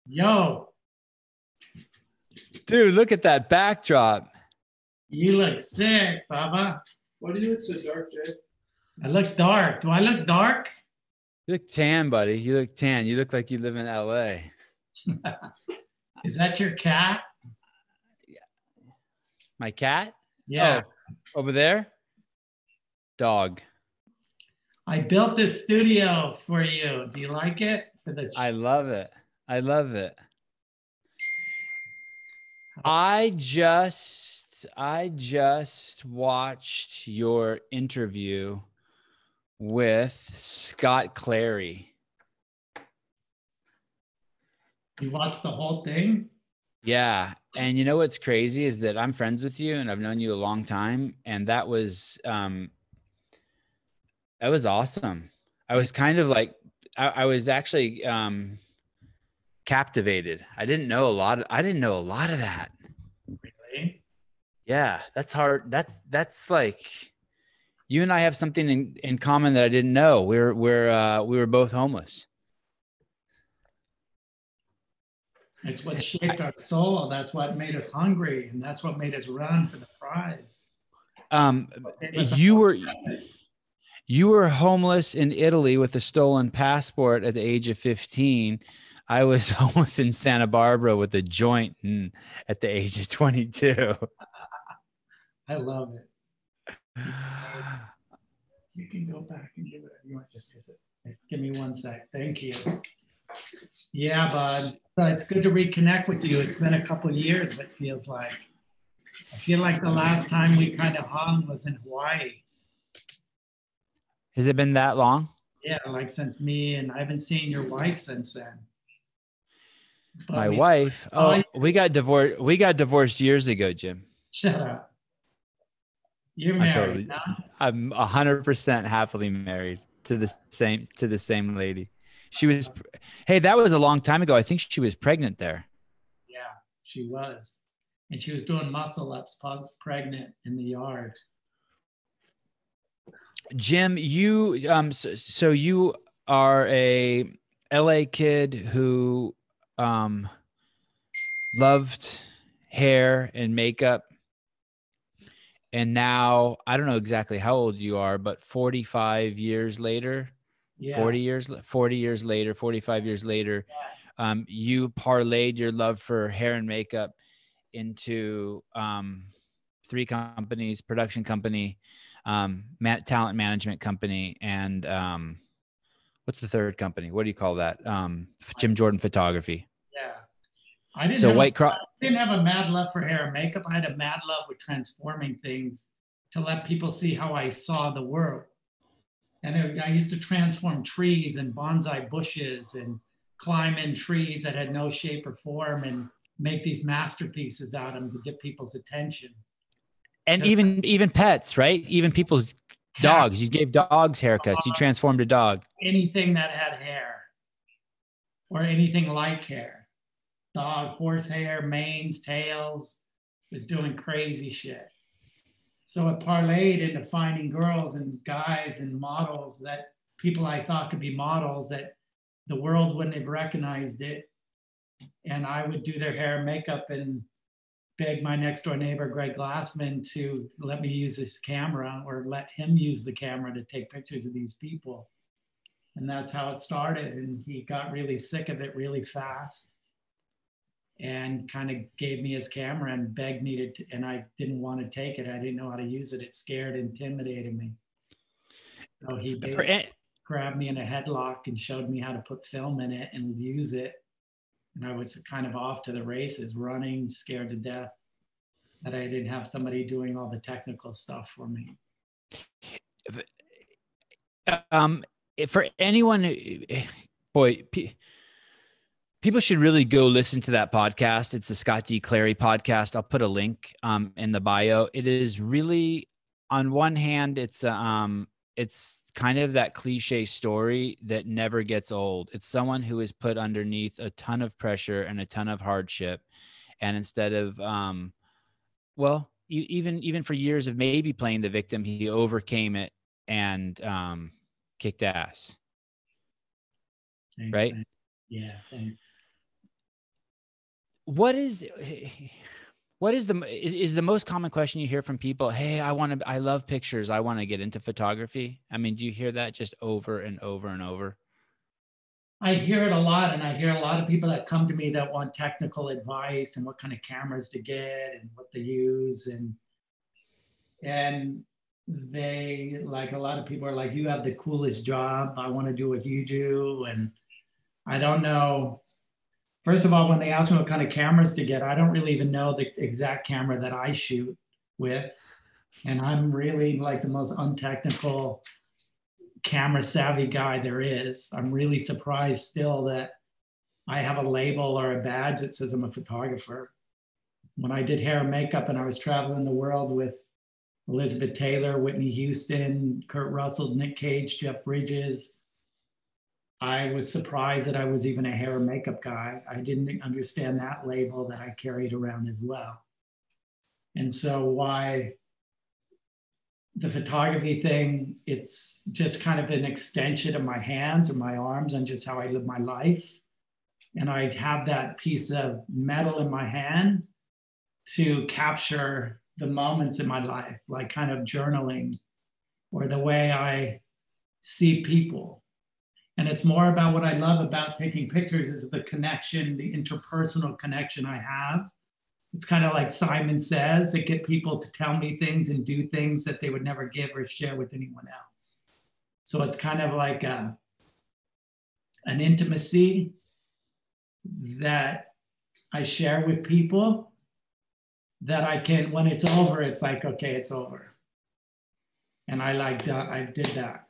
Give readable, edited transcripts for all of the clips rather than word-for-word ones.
Yo, Dude, look at that backdrop. you look sick, Baba. Why do you look so dark, Jay? I look dark. Do I look dark? You look tan, buddy. You look tan. You look like you live in LA. Is that your cat? My cat? Yeah. Oh, over there? Dog. I built this studio for you. Do you like it? I love it. I love it. I just watched your interview with Scott Clary. You watched the whole thing? Yeah. And you know what's crazy is that I'm friends with you and I've known you a long time. And that was awesome. I was kind of like, I was actually captivated. I didn't know a lot of that. Really? Yeah, that's hard. That's like, you and I have something in common that I didn't know. We were both homeless. It's what shaped our soul. That's what made us hungry, and that's what made us run for the prize. You were homeless in Italy with a stolen passport at the age of 15. I was homeless in Santa Barbara with a joint at the age of 22. I love it. You can go back and give it. You want just give me 1 sec. Thank you. Yeah, bud. So it's good to reconnect with you. It's been a couple of years, but it feels like. I feel like the last time we kind of hung was in Hawaii. Has it been that long? Yeah, like since me, and I haven't seen your wife since then. But my wife? Oh, we got divorced. We got divorced years ago, Jim. Shut up. You're married now? I'm 100% happily married to the same lady. She was, hey, that was a long time ago. I think she was pregnant there. Yeah, she was. And she was doing muscle ups, pregnant in the yard. Jim, you, so you are a LA kid who loved hair and makeup. And now, I don't know exactly how old you are, but 45 years later, yeah. 45 years later, you parlayed your love for hair and makeup into 3 companies: production company, talent management company, and what's the third company? What do you call that? Jim Jordan Photography. Yeah. I didn't have a mad love for hair and makeup. I had a mad love with transforming things to let people see how I saw the world. And I used to transform trees and bonsai bushes and climb in trees that had no shape or form and make these masterpieces out of them to get people's attention. And even pets, right? Even people's dogs. You gave dogs haircuts. You transformed a dog. Anything that had hair or anything like hair. Dog, horse hair, manes, tails, was doing crazy shit. So it parlayed into finding girls and guys and models, that people I thought could be models, that the world wouldn't have recognized it. And I would do their hair and makeup and beg my next door neighbor, Greg Glassman, to let me use his camera, or let him use the camera to take pictures of these people. And that's how it started. And he got really sick of it really fast and kind of gave me his camera and begged me to, and I didn't want to take it. I didn't know how to use it. It scared, intimidated me. So he basically grabbed me in a headlock and showed me how to put film in it and use it. And I was kind of off to the races, running, scared to death that I didn't have somebody doing all the technical stuff for me. For anyone, boy, people should really go listen to that podcast. It's the Scott D. Clary podcast. I'll put a link in the bio. It is really, on one hand, it's kind of that cliche story that never gets old. It's someone who is put underneath a ton of pressure and a ton of hardship. And instead of, even for years of maybe playing the victim, he overcame it and kicked ass. Thanks, right? Man. Yeah, thanks. what is the most common question you hear from people? Hey, I love pictures. I want to get into photography. I mean, do you hear that just over and over and over? I hear it a lot, and I hear a lot of people that come to me that want technical advice and what kind of cameras to get and what to use, and they, like, a lot of people are like, you have the coolest job. I want to do what you do. And I don't know. First of all, when they ask me what kind of cameras to get, I don't really even know the exact camera that I shoot with. And I'm really like the most untechnical, camera savvy guy there is. I'm really surprised still that I have a label or a badge that says I'm a photographer. When I did hair and makeup and I was traveling the world with Elizabeth Taylor, Whitney Houston, Kurt Russell, Nick Cage, Jeff Bridges, I was surprised that I was even a hair and makeup guy. I didn't understand that label that I carried around as well. And so why the photography thing, it's just kind of an extension of my hands or my arms and just how I live my life. And I have that piece of metal in my hand to capture the moments in my life, like kind of journaling or the way I see people. And it's more about what I love about taking pictures is the connection, the interpersonal connection I have. It's kind of like Simon Says, to get people to tell me things and do things that they would never give or share with anyone else. So it's kind of like an intimacy that I share with people that I can, when it's over, it's like, okay, it's over. And I like that, I did that.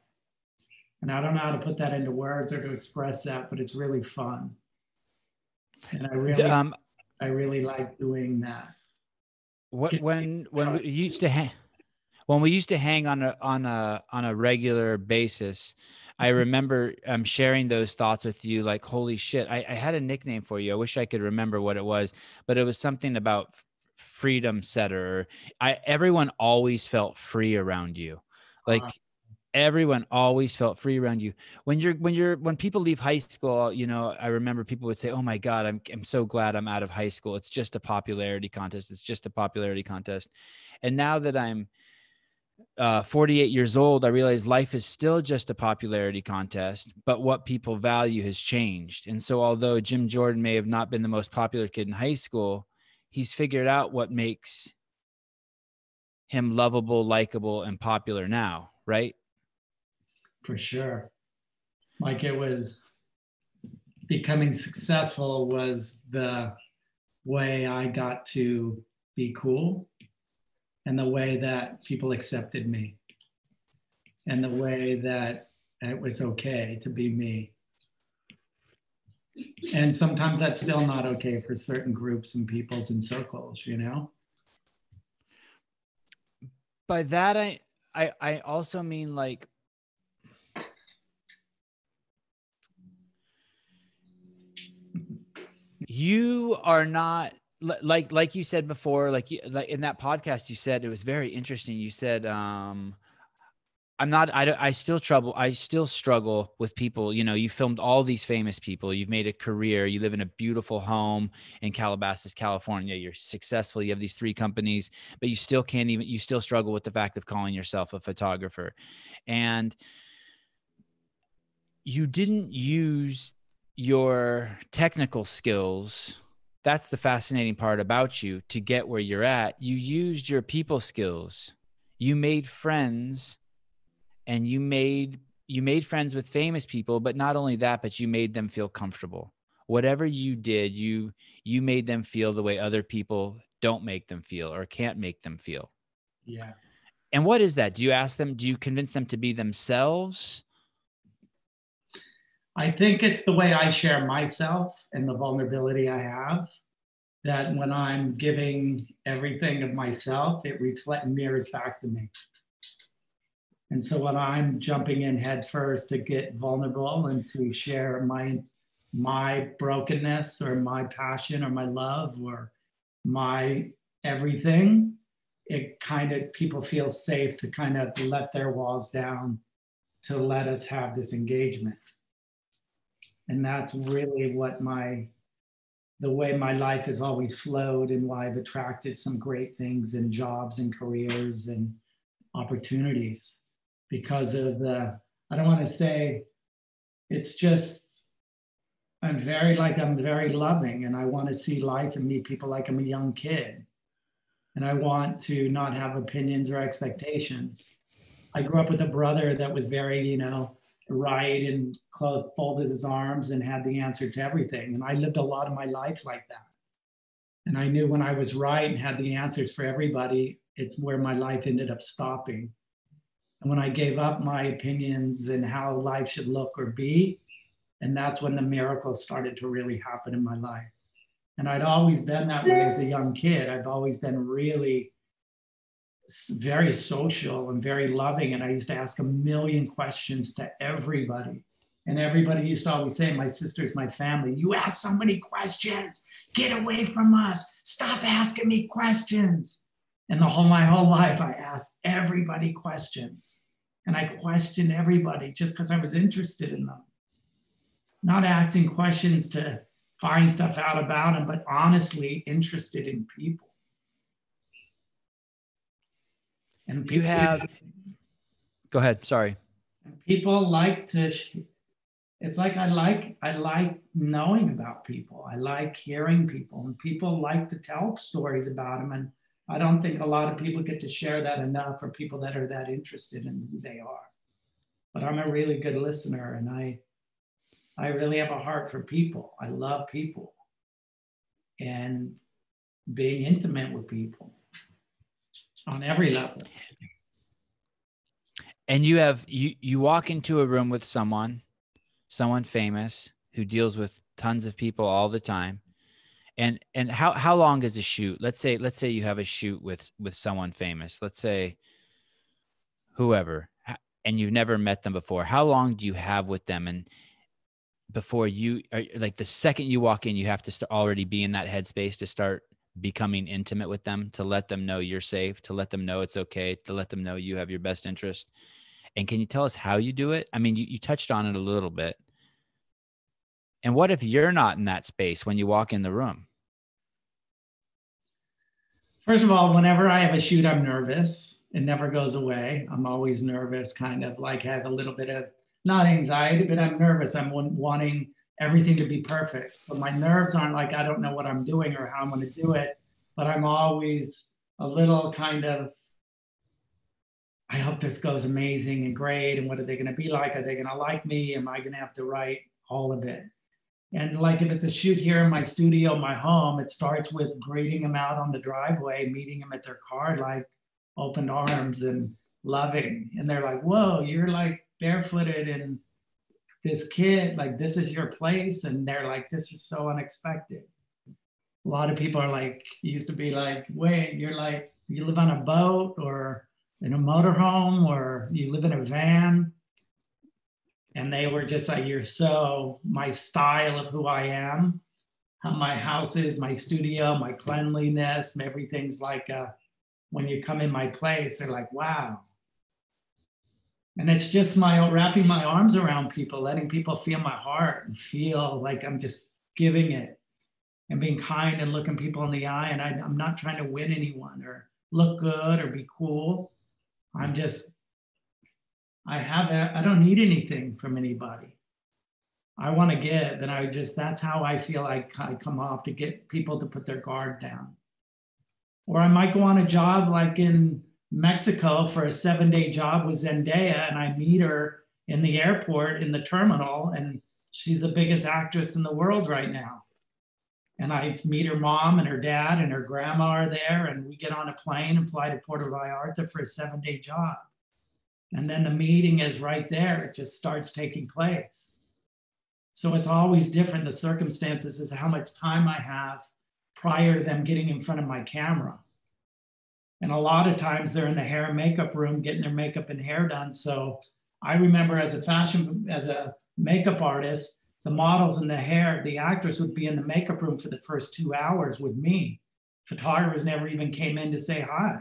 And I don't know how to put that into words or to express that, but it's really fun. And I really like doing that. When we used to hang on a regular basis, I remember sharing those thoughts with you, like, holy shit, I had a nickname for you. I wish I could remember what it was, but it was something about freedom setter. Everyone always felt free around you. Like, everyone always felt free around you. When people leave high school, you know, I remember people would say, oh my God, I'm so glad I'm out of high school. It's just a popularity contest. It's just a popularity contest. And now that I'm 48 years old, I realize life is still just a popularity contest, but what people value has changed. And so although Jim Jordan may have not been the most popular kid in high school, he's figured out what makes him lovable, likable, and popular now, right? For sure. Like, it was becoming successful was the way I got to be cool and the way that people accepted me and the way that it was okay to be me. And sometimes that's still not okay for certain groups and peoples and circles, you know? By that, I also mean, like, you are not like you said before, like in that podcast, you said, it was very interesting. You said, I still struggle with people. You know, you filmed all these famous people. You've made a career. You live in a beautiful home in Calabasas, California. You're successful. You have these 3 companies, but you still struggle with the fact of calling yourself a photographer. And you didn't use your technical skills. That's the fascinating part about you to get where you're at. You used your people skills. You made friends, and you made friends with famous people, but not only that, but you made them feel comfortable. Whatever you did, you made them feel the way other people don't make them feel or can't make them feel. Yeah. And what is that? Do you convince them to be themselves? I think it's the way I share myself and the vulnerability I have, that when I'm giving everything of myself, it mirrors back to me. And so when I'm jumping in head first to get vulnerable and to share my brokenness or my passion or my love or my everything, it kind of, people feel safe to kind of let their walls down to let us have this engagement. And that's really what my the way my life has always flowed and why I've attracted some great things in jobs and careers and opportunities because of I don't want to say, it's just, I'm very loving, and I want to see life and meet people like I'm a young kid. And I want to not have opinions or expectations. I grew up with a brother that was very, right, and folded his arms and had the answer to everything. And I lived a lot of my life like that. And I knew when I was right and had the answers for everybody, it's where my life ended up stopping. And when I gave up my opinions and how life should look or be, and that's when the miracles started to really happen in my life. And I'd always been that way as a young kid. I've always been really very social and very loving. And I used to ask a million questions to everybody. And everybody used to always say, my sisters, my family, you ask so many questions, get away from us, stop asking me questions. And my whole life, I asked everybody questions. And I questioned everybody just because I was interested in them. Not asking questions to find stuff out about them, but honestly interested in people. And people, go ahead, sorry. People like to, it's like I like knowing about people. I like hearing people, and people like to tell stories about them. And I don't think a lot of people get to share that enough for people that are that interested in who they are. But I'm a really good listener, and I really have a heart for people. I love people and being intimate with people on every level. And you walk into a room with someone famous who deals with tons of people all the time. And how long is a shoot? Let's say you have a shoot with someone famous. Let's say whoever, and you've never met them before. How long do you have with them? And before you are, like, the second you walk in, you have to already be in that headspace to start becoming intimate with them, to let them know you're safe, to let them know it's okay, to let them know you have your best interest. And can you tell us how you do it? I mean, you touched on it a little bit. And what if you're not in that space when you walk in the room? First of all, whenever I have a shoot, I'm nervous. It never goes away. I'm always nervous, kind of like have a little bit of, not anxiety, but I'm nervous. I'm wanting everything to be perfect. So my nerves aren't like, I don't know what I'm doing or how I'm going to do it, but I'm always a little kind of, I hope this goes amazing and great. And what are they going to be like? Are they going to like me? Am I going to have to write all of it? And like if it's a shoot here in my studio, my home, it starts with greeting them out on the driveway, meeting them at their car, like open arms and loving. And they're like, whoa, you're like barefooted and this kid, like this is your place. And they're like, this is so unexpected. A lot of people are like, used to be like, wait, you're like, you live on a boat or in a motorhome or you live in a van. And they were just like, you're so my style of who I am, how my house is, my studio, my cleanliness, everything's like, when you come in my place, they're like, wow. And it's just my wrapping my arms around people, letting people feel my heart and feel like I'm just giving it and being kind and looking people in the eye. And I'm not trying to win anyone or look good or be cool. I'm just, I don't need anything from anybody. I want to give, and that's how I feel I come off, to get people to put their guard down. Or I might go on a job like in Mexico for a 7-day job with Zendaya, and I meet her in the airport in the terminal, and she's the biggest actress in the world right now. And I meet her mom and her dad and her grandma are there, and we get on a plane and fly to Puerto Vallarta for a 7-day job. And then the meeting is right there. It just starts taking place. So it's always different. The circumstances is how much time I have prior to them getting in front of my camera. And a lot of times they're in the hair and makeup room getting their makeup and hair done. So I remember as a makeup artist, the models and the actress would be in the makeup room for the first 2 hours with me. Photographers never even came in to say hi.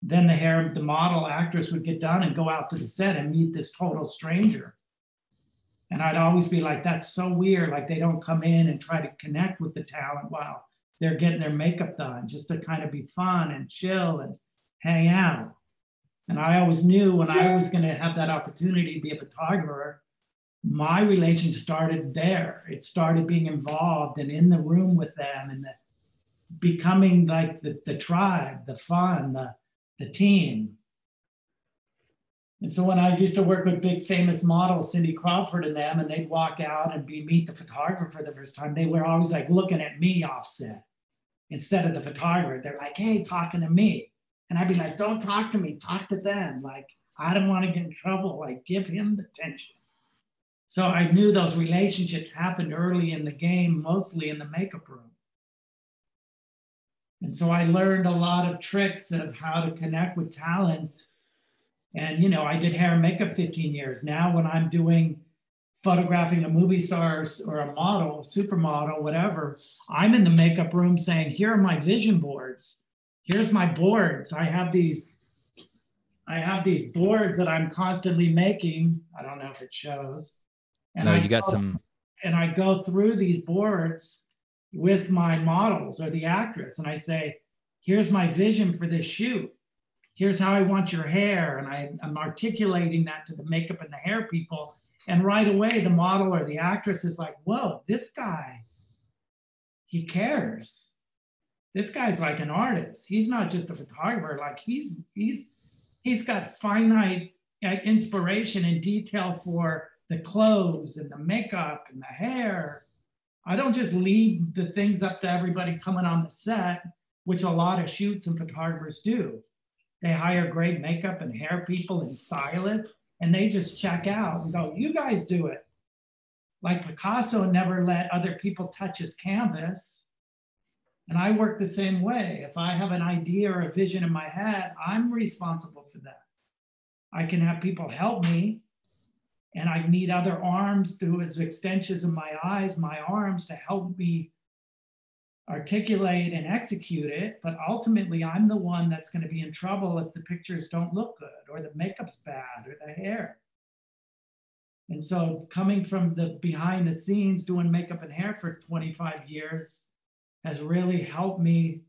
Then the model actress would get done and go out to the set and meet this total stranger. And I'd always be like, that's so weird. Like they don't come in and try to connect with the talent while they're getting their makeup done, just to kind of be fun and chill and hang out. And I always knew when I was going to have that opportunity to be a photographer, my relationship started there. It started being involved and in the room with them and becoming like the tribe, the fun, the team. And so when I used to work with big famous models, Cindy Crawford and them, and they'd walk out and meet the photographer for the first time, they were always like looking at me offset instead of the photographer. They're like, hey, talking to me. And I'd be like, don't talk to me, talk to them. Like, I don't want to get in trouble. Like, give him the attention. So I knew those relationships happened early in the game, mostly in the makeup room. And so I learned a lot of tricks of how to connect with talent. And, you know, I did hair and makeup 15 years. Now when I'm doing photographing a movie star or a model, supermodel, whatever, I'm in the makeup room saying, here are my vision boards. Here's my boards. I have these boards that I'm constantly making. I don't know if it shows. And no, you got some. And I go through these boards with my models or the actress. And I say, here's my vision for this shoot. Here's how I want your hair. And I'm articulating that to the makeup and the hair people. And right away, the model or the actress is like, whoa, this guy, he cares. This guy's like an artist. He's not just a photographer. Like he's got finite inspiration and detail for the clothes and the makeup and the hair. I don't just leave the things up to everybody coming on the set, which a lot of shoots and photographers do. They hire great makeup and hair people and stylists, and they just check out and go, you guys do it. Like Picasso never let other people touch his canvas. And I work the same way. If I have an idea or a vision in my head, I'm responsible for that. I can have people help me, and I need other arms through as extensions of my eyes, my arms to help me articulate and execute it. But ultimately, I'm the one that's going to be in trouble if the pictures don't look good or the makeup's bad or the hair. And so coming from the behind the scenes doing makeup and hair for 25 years has really helped me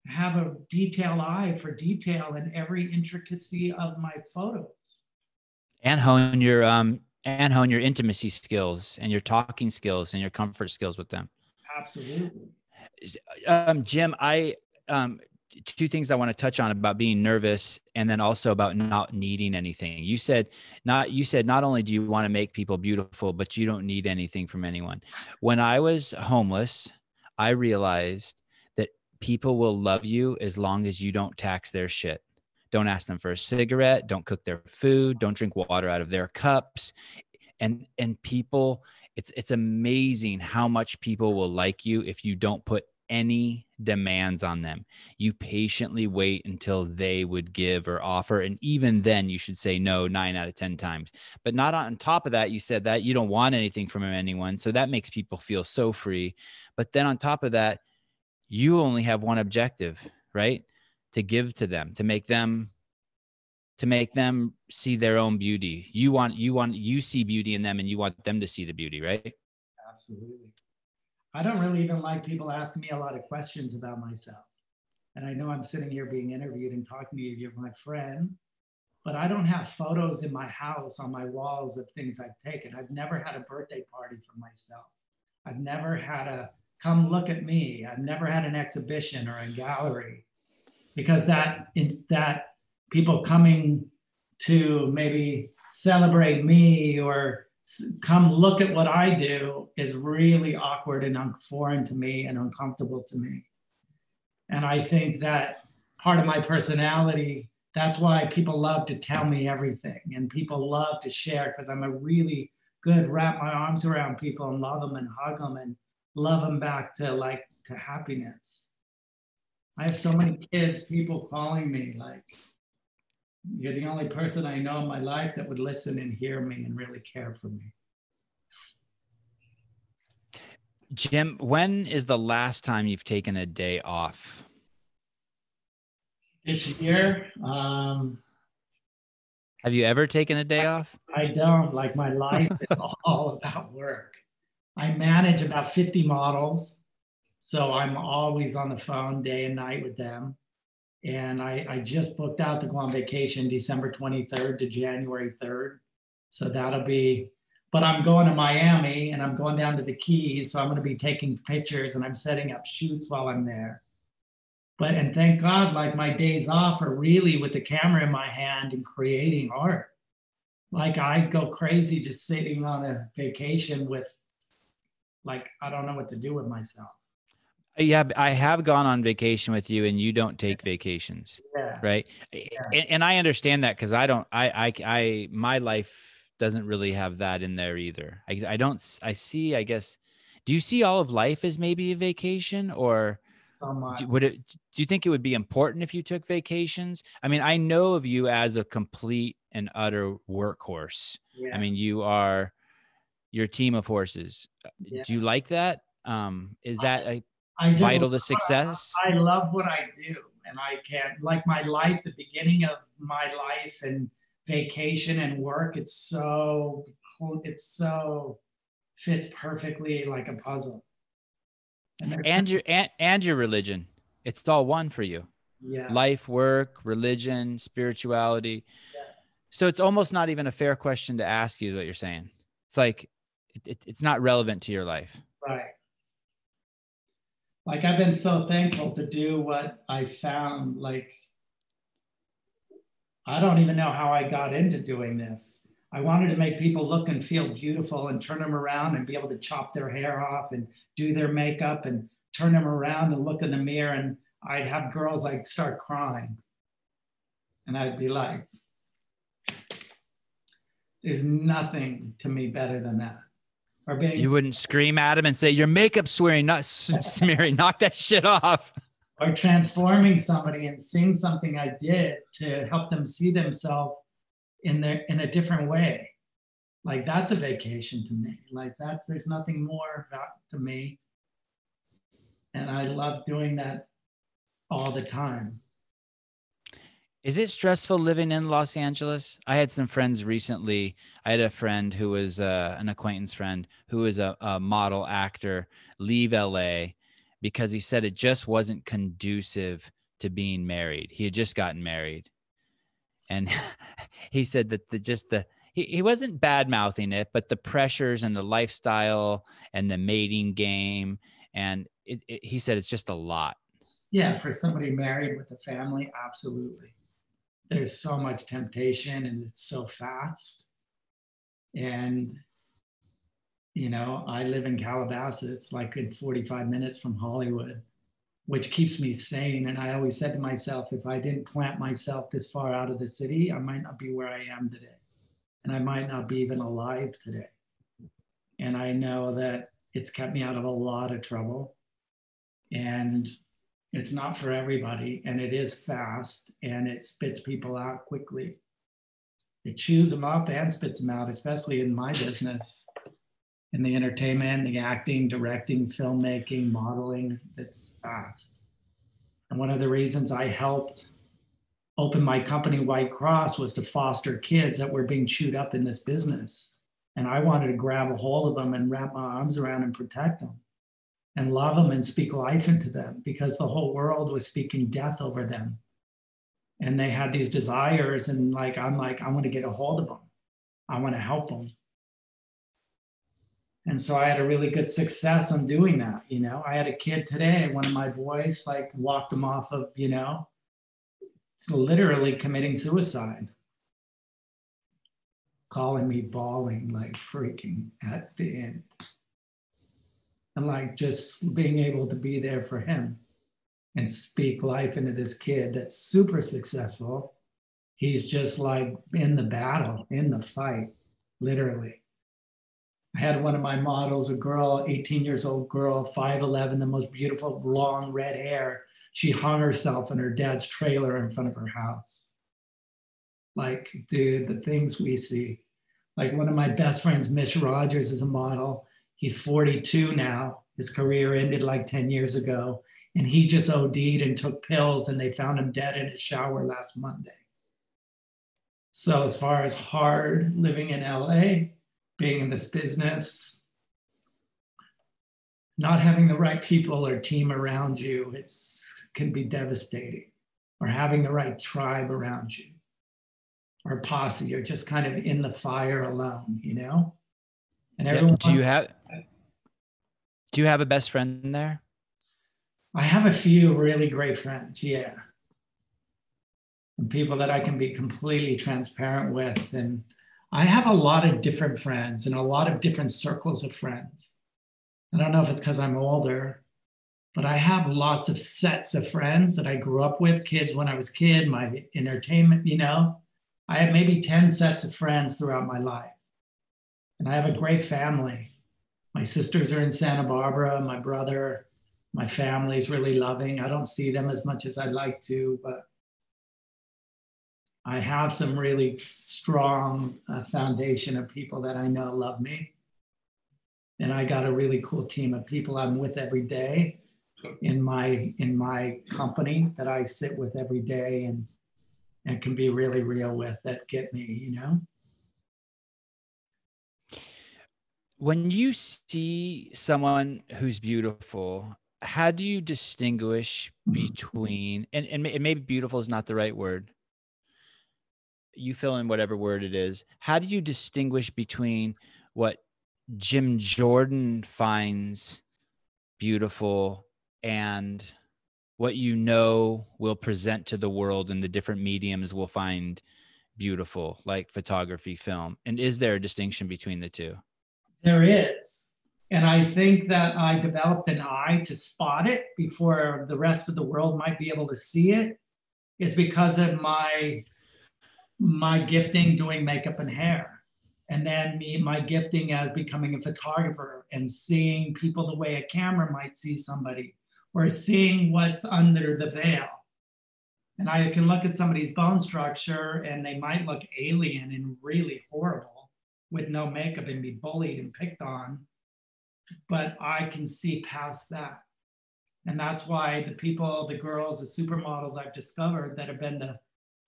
have a detailed eye for detail in every intricacy of my photos. And hone your intimacy skills and your talking skills and your comfort skills with them. Absolutely. Jim, two things I want to touch on about being nervous and then also about not needing anything. You said not only do you want to make people beautiful, but you don't need anything from anyone. When I was homeless, I realized that people will love you as long as you don't tax their shit. Don't ask them for a cigarette. Don't cook their food. Don't drink water out of their cups. And people, it's amazing how much people will like you if you don't put any demands on them. You patiently wait until they would give or offer. And even then you should say no 9 out of 10 times. But not on top of that, you said that you don't want anything from anyone. So that makes people feel so free. But then on top of that, you only have one objective, right? To give to them, to make them see their own beauty. You see beauty in them and you want them to see the beauty, right? Absolutely. I don't really even like people asking me a lot of questions about myself. And I know I'm sitting here being interviewed and talking to you, you're my friend, but I don't have photos in my house on my walls of things I've taken. I've never had a birthday party for myself. I've never had a come look at me. I've never had an exhibition or a gallery, because that people coming to maybe celebrate me or come look at what I do is really awkward and foreign to me and uncomfortable to me. And I think that part of my personality, that's why people love to tell me everything and people love to share, because I'm a really good wrap my arms around people and love them and hug them and love them back to happiness. I have so many kids, people calling me like, you're the only person I know in my life that would listen and hear me and really care for me. Jim, when is the last time you've taken a day off? This year, Have you ever taken a day off? I don't. Like, my life is all about work. I manage about 50 models. So I'm always on the phone day and night with them. And I just booked out to go on vacation December 23rd to January 3rd. So that'll be, but I'm going to Miami and I'm going down to the Keys. So I'm going to be taking pictures and I'm setting up shoots while I'm there. But, and thank God, like, my days off are really with the camera in my hand and creating art. Like, I go crazy just sitting on a vacation with, like, I don't know what to do with myself. Yeah, I have gone on vacation with you, and you don't take vacations, Yeah. right? Yeah. And I understand that because I don't. My life doesn't really have that in there either. I don't. I see. I guess. Do you see all of life as maybe a vacation, or So much. do you think it would be important if you took vacations? I mean, I know of you as a complete and utter workhorse. Yeah. I mean, you're a team of horses. Yeah. Do you like that? Is that I just vital to success? I love what I do, and I can't, like, my life, the beginning of my life and vacation and work. It's so fits perfectly like a puzzle. And your religion. It's all one for you. Yeah. Life, work, religion, spirituality. Yes. So it's almost not even a fair question to ask you, is what you're saying. It's like it's not relevant to your life. Right. Like, I've been so thankful to do what I found. Like, I don't even know how I got into doing this. I wanted to make people look and feel beautiful and turn them around and be able to chop their hair off and do their makeup and turn them around and look in the mirror. And I'd have girls like start crying. And I'd be like, there's nothing to me better than that. You wouldn't scream at him and say, your makeup's smearing, knock that shit off. Or transforming somebody and seeing something I did to help them see themselves in a different way. Like, that's a vacation to me. Like, there's nothing more to me. And I love doing that all the time. Is it stressful living in Los Angeles? I had some friends recently. I had a friend who was an acquaintance friend who was a model actor leave LA because he said it just wasn't conducive to being married. He had just gotten married. And he said that he wasn't bad mouthing it, but the pressures and the lifestyle and the mating game. And he said it's just a lot. Yeah, for somebody married with a family, absolutely. There's so much temptation and it's so fast. And, I live in Calabasas. It's like in 45 minutes from Hollywood, which keeps me sane. And I always said to myself, if I didn't plant myself this far out of the city, I might not be where I am today. And I might not be even alive today. And I know that it's kept me out of a lot of trouble. And it's not for everybody, and it is fast, and it spits people out quickly. It chews them up and spits them out, especially in my business, in the entertainment, the acting, directing, filmmaking, modeling. It's fast. And one of the reasons I helped open my company, White Cross, was to foster kids that were being chewed up in this business. And I wanted to grab a hold of them and wrap my arms around and protect them and love them and speak life into them, because the whole world was speaking death over them. And they had these desires, and I'm like, I want to get a hold of them. I want to help them. And so I had a really good success on doing that. I had a kid today, one of my boys, walked him off of, it's literally committing suicide. Calling me bawling, like freaking at the end. And just being able to be there for him and speak life into this kid that's super successful. He's just in the battle, in the fight, literally. I had one of my models, a girl, 18 years old girl, 5'11", the most beautiful long red hair. She hung herself in her dad's trailer in front of her house. Dude, the things we see. One of my best friends, Mitch Rogers, is a model. He's 42 now. His career ended 10 years ago. And he just OD'd and took pills, and they found him dead in his shower last Monday. So as far as hard living in LA, being in this business, not having the right people or team around you, can be devastating. Or having the right tribe around you, or posse, you're just kind of in the fire alone, you know? And everyone Do you have a best friend there? I have a few really great friends, yeah. And people that I can be completely transparent with. And I have a lot of different friends and a lot of different circles of friends. I don't know if it's because I'm older, but I have lots of sets of friends that I grew up with, kids when I was a kid, my entertainment, you know. I have maybe 10 sets of friends throughout my life. And I have a great family. My sisters are in Santa Barbara, my brother, my family's really loving. I don't see them as much as I'd like to, but I have some really strong foundation of people that I know love me. And I got a really cool team of people I'm with every day in my company that I sit with every day and can be really real with, that get me, you know? When you see someone who's beautiful, how do you distinguish between, and maybe beautiful is not the right word. You fill in whatever word it is. How do you distinguish between what Jim Jordan finds beautiful and what you know will present to the world and the different mediums will find beautiful, like photography, film? And is there a distinction between the two? There is. And I think that I developed an eye to spot it before the rest of the world might be able to see it, is because of my gifting doing makeup and hair. And then my gifting as becoming a photographer and seeing people the way a camera might see somebody, or seeing what's under the veil. And I can look at somebody's bone structure and they might look alien and really horrible with no makeup and be bullied and picked on. But I can see past that. And that's why the girls, the supermodels I've discovered that have been the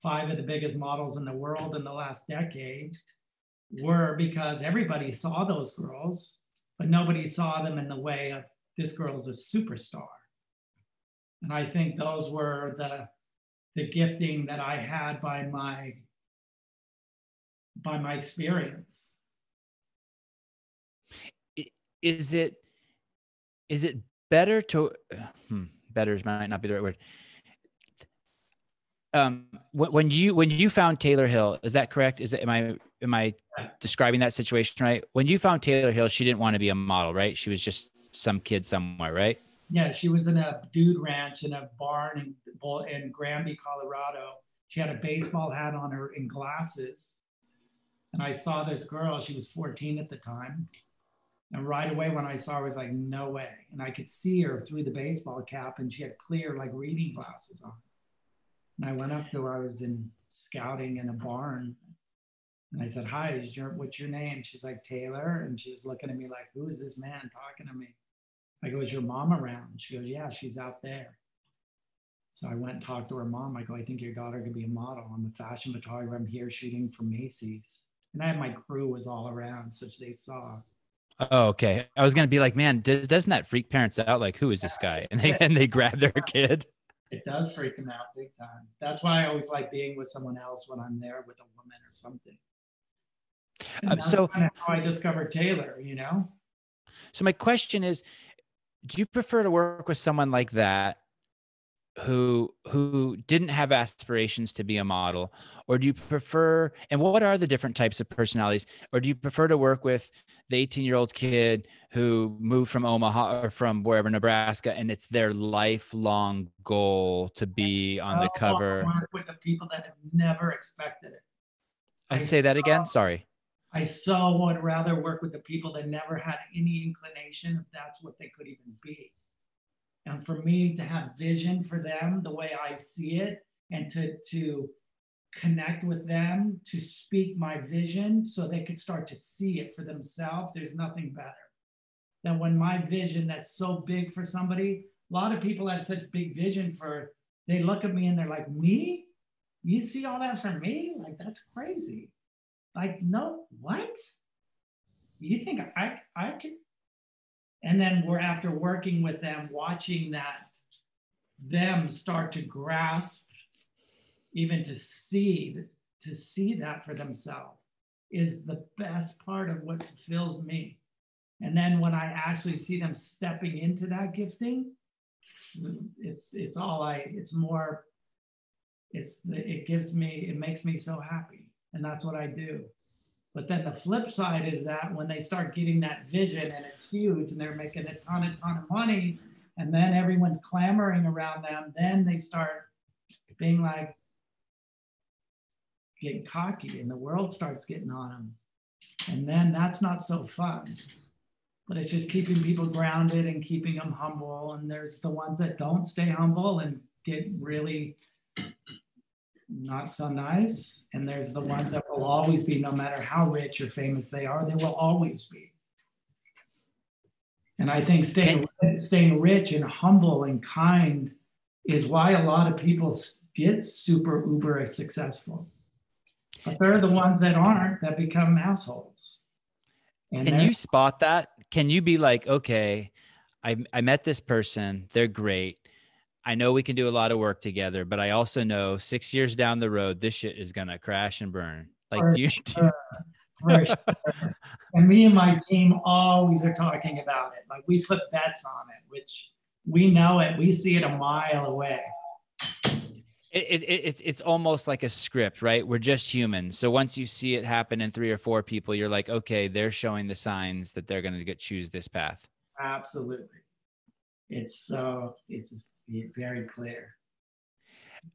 5 of the biggest models in the world in the last decade were because everybody saw those girls, but nobody saw them in the way of, this girl's a superstar. And I think those were the gifting that I had by my experience. Is it better to better might not be the right word. When you found Taylor Hill, is that correct? Am I describing that situation right? When you found Taylor Hill, she didn't want to be a model, right? She was just some kid somewhere, right? Yeah, she was in a dude ranch in a barn in Granby, Colorado. She had a baseball hat on her and glasses. And I saw this girl, she was 14 at the time. And right away when I saw her, I was like, no way. And I could see her through the baseball cap and she had clear like reading glasses on. And I went up to her, I was in scouting in a barn. And I said, hi, what's your name? She's like, Taylor. And she was looking at me like, who is this man talking to me? I go, is your mom around? She goes, yeah, she's out there. So I went and talked to her mom. I go, I think your daughter could be a model. I'm a fashion photographer. I'm here shooting for Macy's. And I had my crew was all around, so they saw. Oh, okay. I was going to be like, man, doesn't that freak parents out? Like, who is this guy? And they grab their kid. It does freak them out big time. That's why I always like being with someone else when I'm there with a woman or something. And that's so kind of how I discovered Taylor, you know? So my question is, do you prefer to work with someone like that who didn't have aspirations to be a model, or do you prefer, and what are the different types of personalities, or do you prefer to work with the 18-year-old kid who moved from Omaha or from wherever, Nebraska, and it's their lifelong goal to be on the cover? I work with the people that have never expected it. I say that again. Sorry. I so would rather work with the people that never had any inclination if that's what they could even be. And for me to have vision for them the way I see it, and to connect with them, to speak my vision so they could start to see it for themselves, there's nothing better than when my vision that's so big for somebody. A lot of people have such big vision for, they look at me and they're like, me? You see all that from me? Like, that's crazy. Like, no, what? You think I could? And then we're after working with them, watching them start to grasp, even to see that for themselves is the best part of what fulfills me. And then when I actually see them stepping into that gifting, it makes me so happy. And that's what I do. But then the flip side is that when they start getting that vision and it's huge and they're making a ton of money, and then everyone's clamoring around them, then they start being like, getting cocky, and the world starts getting on them. And then that's not so fun. But it's just keeping people grounded and keeping them humble. And there's the ones that don't stay humble and get really not so nice. And there's the ones that will always be, no matter how rich or famous they are, they will always be. And I think staying rich and humble and kind is why a lot of people get super uber successful. But they're the ones that aren't, that become assholes. And can you spot that? Can you be like, okay, I met this person, they're great. I know we can do a lot of work together, but I also know 6 years down the road, this shit is going to crash and burn. Like, for sure. And me and my team always are talking about it. Like, we put bets on it, which we know it. We see it a mile away. It's almost like a script, right? We're just humans. So once you see it happen in 3 or 4 people, you're like, okay, they're showing the signs that they're going to choose this path. Absolutely. It's very clear.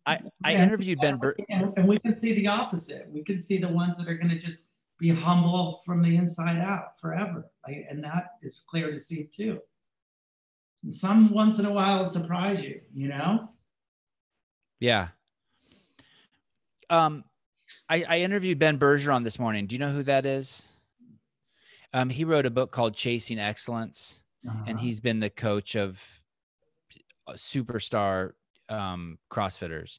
I interviewed Ben and we can see the opposite. We can see the ones that are going to just be humble from the inside out forever. And that is clear to see too. And some once in a while will surprise you, you know? Yeah. I interviewed Ben Bergeron this morning. Do you know who that is? He wrote a book called Chasing Excellence, and he's been the coach of superstar CrossFitters.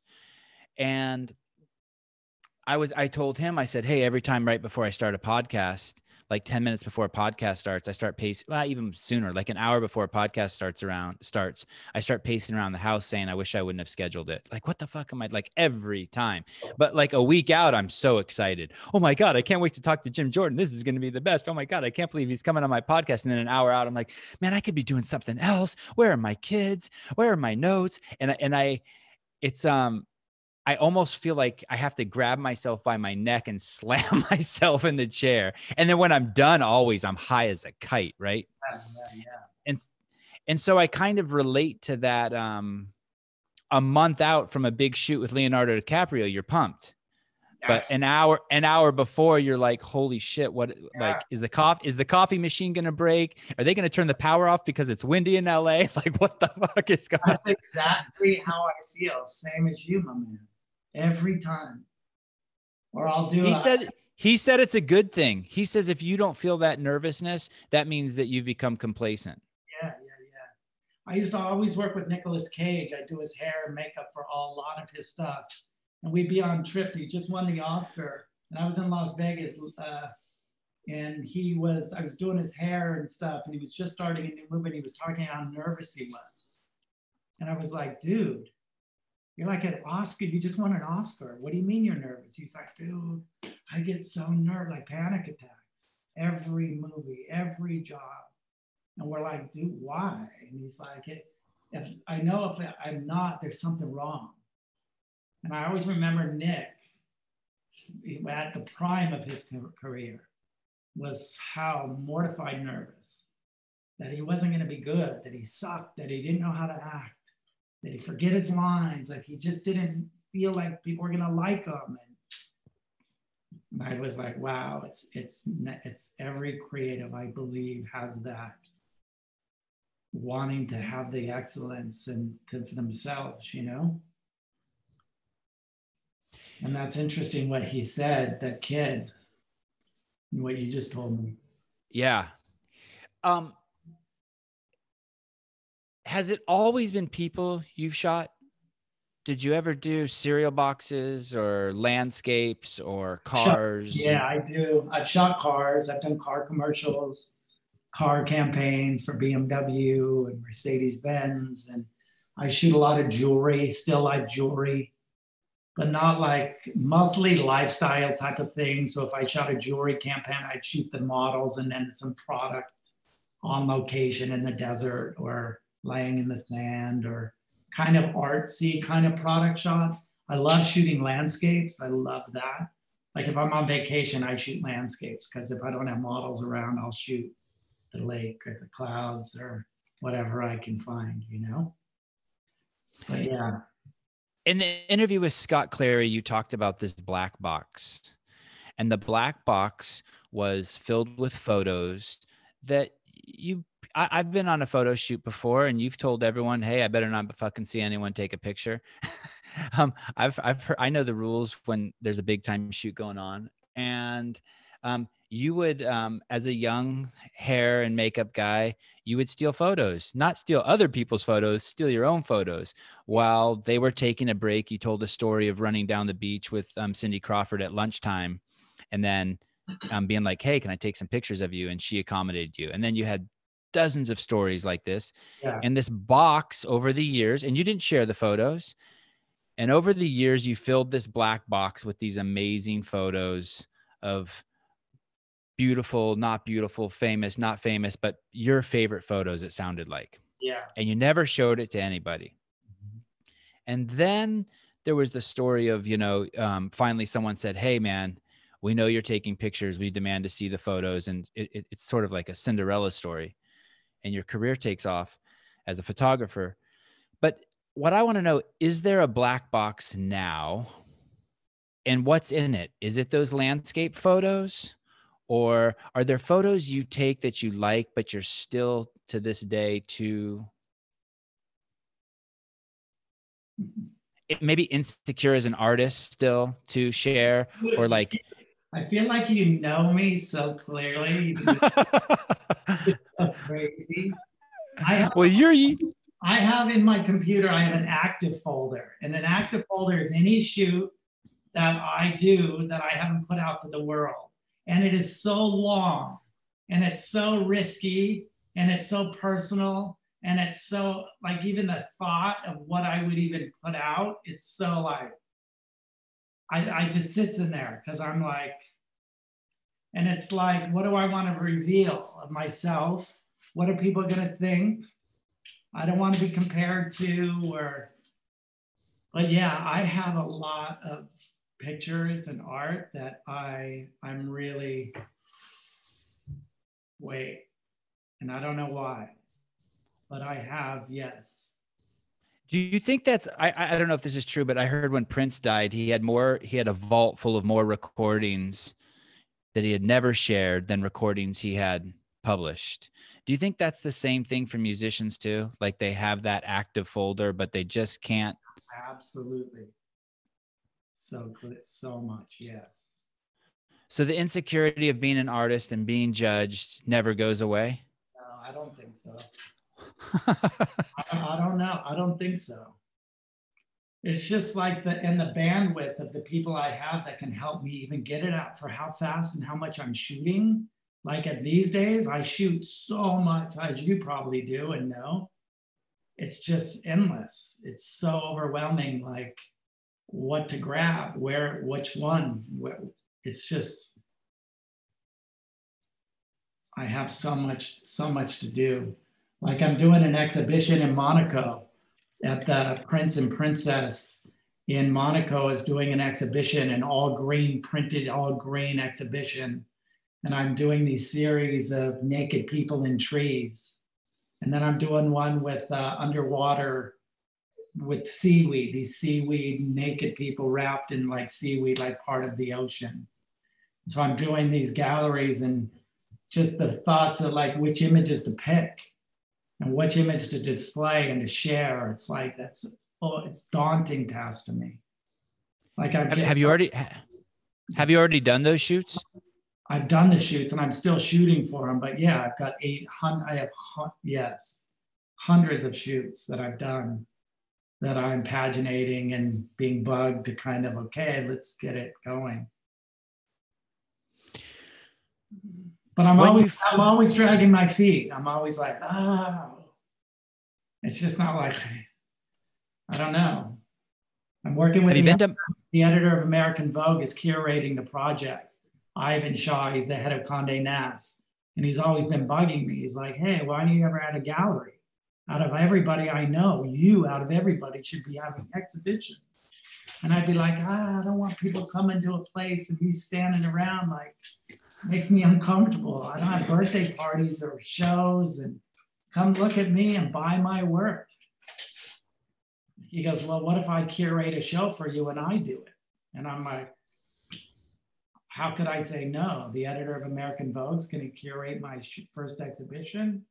And I told him, I said, hey, every time right before I start a podcast, like 10 minutes before a podcast starts, I start pacing, well, even sooner, like an hour before a podcast starts, I start pacing around the house saying, I wish I wouldn't have scheduled it. Like, what the fuck am I, like, every time? But like a week out, I'm so excited. Oh my God, I can't wait to talk to Jim Jordan. This is going to be the best. Oh my God, I can't believe he's coming on my podcast. And then an hour out, I'm like, man, I could be doing something else. Where are my kids? Where are my notes? I almost feel like I have to grab myself by my neck and slam myself in the chair. And then when I'm done, I'm high as a kite, right? Yeah. And so I kind of relate to that. A month out from a big shoot with Leonardo DiCaprio, you're pumped. But an hour before, you're like, holy shit, what, like, is the coffee machine going to break? Are they going to turn the power off because it's windy in LA? Like, what the fuck is going on? That's exactly how I feel. Same as you, my man. Every time. Or I'll do he said it's a good thing. He says if you don't feel that nervousness, that means that you've become complacent. Yeah. I used to always work with Nicolas Cage. I do his hair and makeup for a lot of his stuff. And we'd be on trips. He just won the Oscar. And I was in Las Vegas. And I was doing his hair and stuff. And he was just starting a new movie. And he was talking how nervous he was. And I was like, dude, you're like an Oscar. You just won an Oscar. What do you mean you're nervous? He's like, dude, I get so nervous, like panic attacks. Every movie, every job. And we're like, dude, why? And he's like, if I'm not, there's something wrong. And I always remember Nick, at the prime of his career, was how mortified, nervous, that he wasn't going to be good, that he sucked, that he didn't know how to act, that he forget his lines, like he just didn't feel like people were going to like him. And I was like, wow, it's every creative, I believe, has that wanting to have the excellence and for themselves, you know? And that's interesting what he said, that kid, what you just told me. Yeah. Has it always been people you've shot? did you ever do cereal boxes or landscapes or Shot, cars? yeah, I do. I've shot cars. I've done car commercials, car campaigns for BMW and Mercedes Benz, and I shoot a lot of jewelry, still life jewelry, but not like mostly lifestyle type of things. So if I shot a jewelry campaign, I'd shoot the models and then some product on location in the desert or laying in the sand or kind of artsy kind of product shots. I love shooting landscapes. I love that. Like if I'm on vacation, I shoot landscapes because if I don't have models around, I'll shoot the lake or the clouds or whatever I can find, you know? But yeah. In the interview with Scott Clary, you talked about this black box, and the black box was filled with photos that I've been on a photo shoot before, and you've told everyone, "Hey, I better not fucking see anyone take a picture." I've heard, I know the rules when there's a big time shoot going on, and you would, as a young hair and makeup guy, you would steal photos, not steal other people's photos, steal your own photos. While they were taking a break, you told a story of running down the beach with Cindy Crawford at lunchtime, and then being like, "Hey, can I take some pictures of you?" And she accommodated you. And then you had dozens of stories like this. Yeah. And this box over the years, and you didn't share the photos. And over the years, you filled this black box with these amazing photos of beautiful, not beautiful, famous, not famous, but your favorite photos, it sounded like. Yeah. And you never showed it to anybody. Mm-hmm. And then there was the story of, finally someone said, "Hey, man, we know you're taking pictures. We demand to see the photos." And it's sort of like a Cinderella story. And your career takes off as a photographer. But what I want to know, is there a black box now? And what's in it? Is it those landscape photos? Or are there photos you take that you like, but you're still to this day maybe insecure as an artist still to share? Or like, I feel like you know me so clearly. It's so crazy. I have in my computer, I have an active folder, and an active folder is any shoot that I do that I haven't put out to the world. And it is so long, and it's so risky, and it's so personal, and it's so like even the thought of what I would even put out, it's so like, I just sits in there because I'm like, and it's like, what do I want to reveal of myself? What are people going to think? I don't want to be compared to, but yeah, I have a lot of pictures and art that I'm really, and I don't know why, but I have, yes. Do you think that's, I don't know if this is true, but I heard when Prince died, he had a vault full of more recordings that he had never shared than recordings he had published. Do you think that's the same thing for musicians too? Like they have that active folder, but they just can't? Absolutely. So much, yes. So the insecurity of being an artist and being judged never goes away? No, I don't think so. I don't know. I don't think so. It's just like the bandwidth of the people I have that can help me even get it out for how fast and how much I'm shooting. Like at these days, I shoot so much, as you probably do and know. It's just endless. It's so overwhelming. Like, what to grab, which one. It's just, I have so much to do. Like I'm doing an exhibition in Monaco at the Prince and Princess in Monaco is doing an exhibition, an all green exhibition. And I'm doing these series of naked people in trees. And then I'm doing one with underwater with seaweed, these seaweed naked people wrapped in like seaweed, like part of the ocean. So I'm doing these galleries and just the thoughts of like which images to pick and which image to display and to share. It's like, it's daunting task to me. Like have you already done those shoots? I've done the shoots and I'm still shooting for them, but yeah, I've got 800, hundreds of shoots that I've done. that I'm paginating and being bugged to kind of, okay, let's get it going. But I'm always dragging my feet. I'm always like, oh, it's just not like, I don't know. I'm working with the editor of American Vogue is curating the project. Ivan Shaw, he's the head of Condé Nast. And he's always been bugging me. He's like, hey, why don't you ever add a gallery? Out of everybody I know, out of everybody should be having exhibitions. And I'd be like, I don't want people coming to a place and he's standing around, like, makes me uncomfortable. I don't have birthday parties or shows, and come look at me and buy my work. He goes, well, what if I curate a show for you and I do it? And I'm like, how could I say no? The editor of American Vogue is going to curate my first exhibition.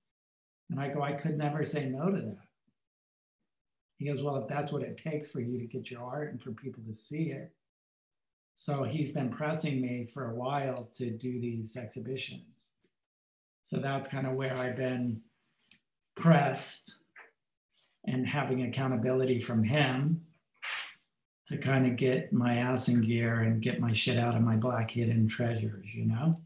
And I go, I could never say no to that. He goes, well, if that's what it takes for you to get your art and for people to see it. So he's been pressing me for a while to do these exhibitions. So that's kind of where I've been pressed and having accountability from him to kind of get my ass in gear and get my shit out of my black hidden treasures, you know?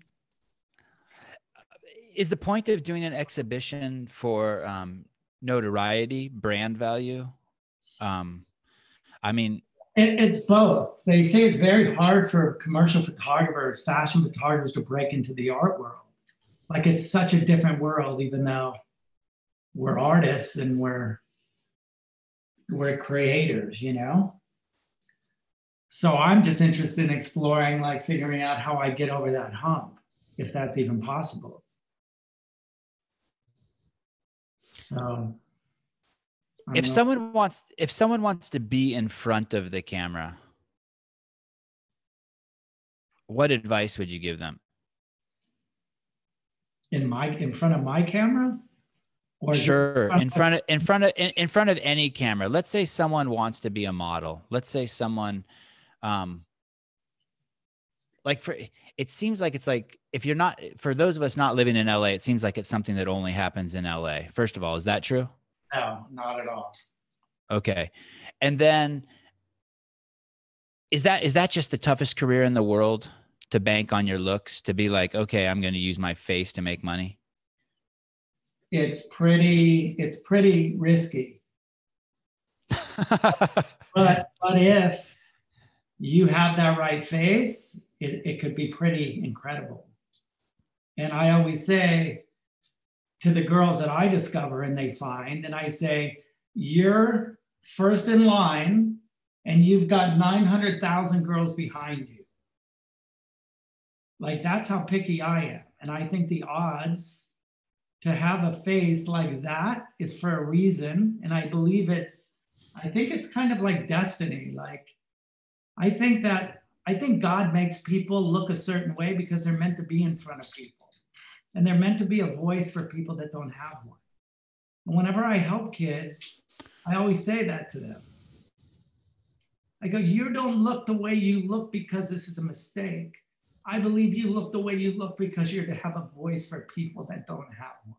Is the point of doing an exhibition for notoriety, brand value? I mean, it's both. They say it's very hard for commercial photographers, fashion photographers to break into the art world. Like, it's such a different world, even though we're artists and we're creators, you know? So I'm just interested in exploring, like, figuring out how I get over that hump, if that's even possible. So if someone wants to be in front of the camera, what advice would you give them? In front of my camera? Or sure, in front of any camera. Let's say someone wants to be a model. Let's say someone it seems like it's like, if you're not, for those of us not living in LA, it seems like it's something that only happens in LA. First of all, is that true? No, not at all. Okay. And then is that just the toughest career in the world, to bank on your looks, to be like, okay, I'm going to use my face to make money? It's pretty risky. but if you have that right face, it could be pretty incredible. And I always say to the girls that I discover and they find, and I say, you're first in line and you've got 900,000 girls behind you. Like, that's how picky I am. And I think the odds to have a face like that is for a reason. And I believe I think it's kind of like destiny. Like, I think God makes people look a certain way because they're meant to be in front of people. And they're meant to be a voice for people that don't have one. And whenever I help kids, I always say that to them. I go, you don't look the way you look because this is a mistake. I believe you look the way you look because you're to have a voice for people that don't have one.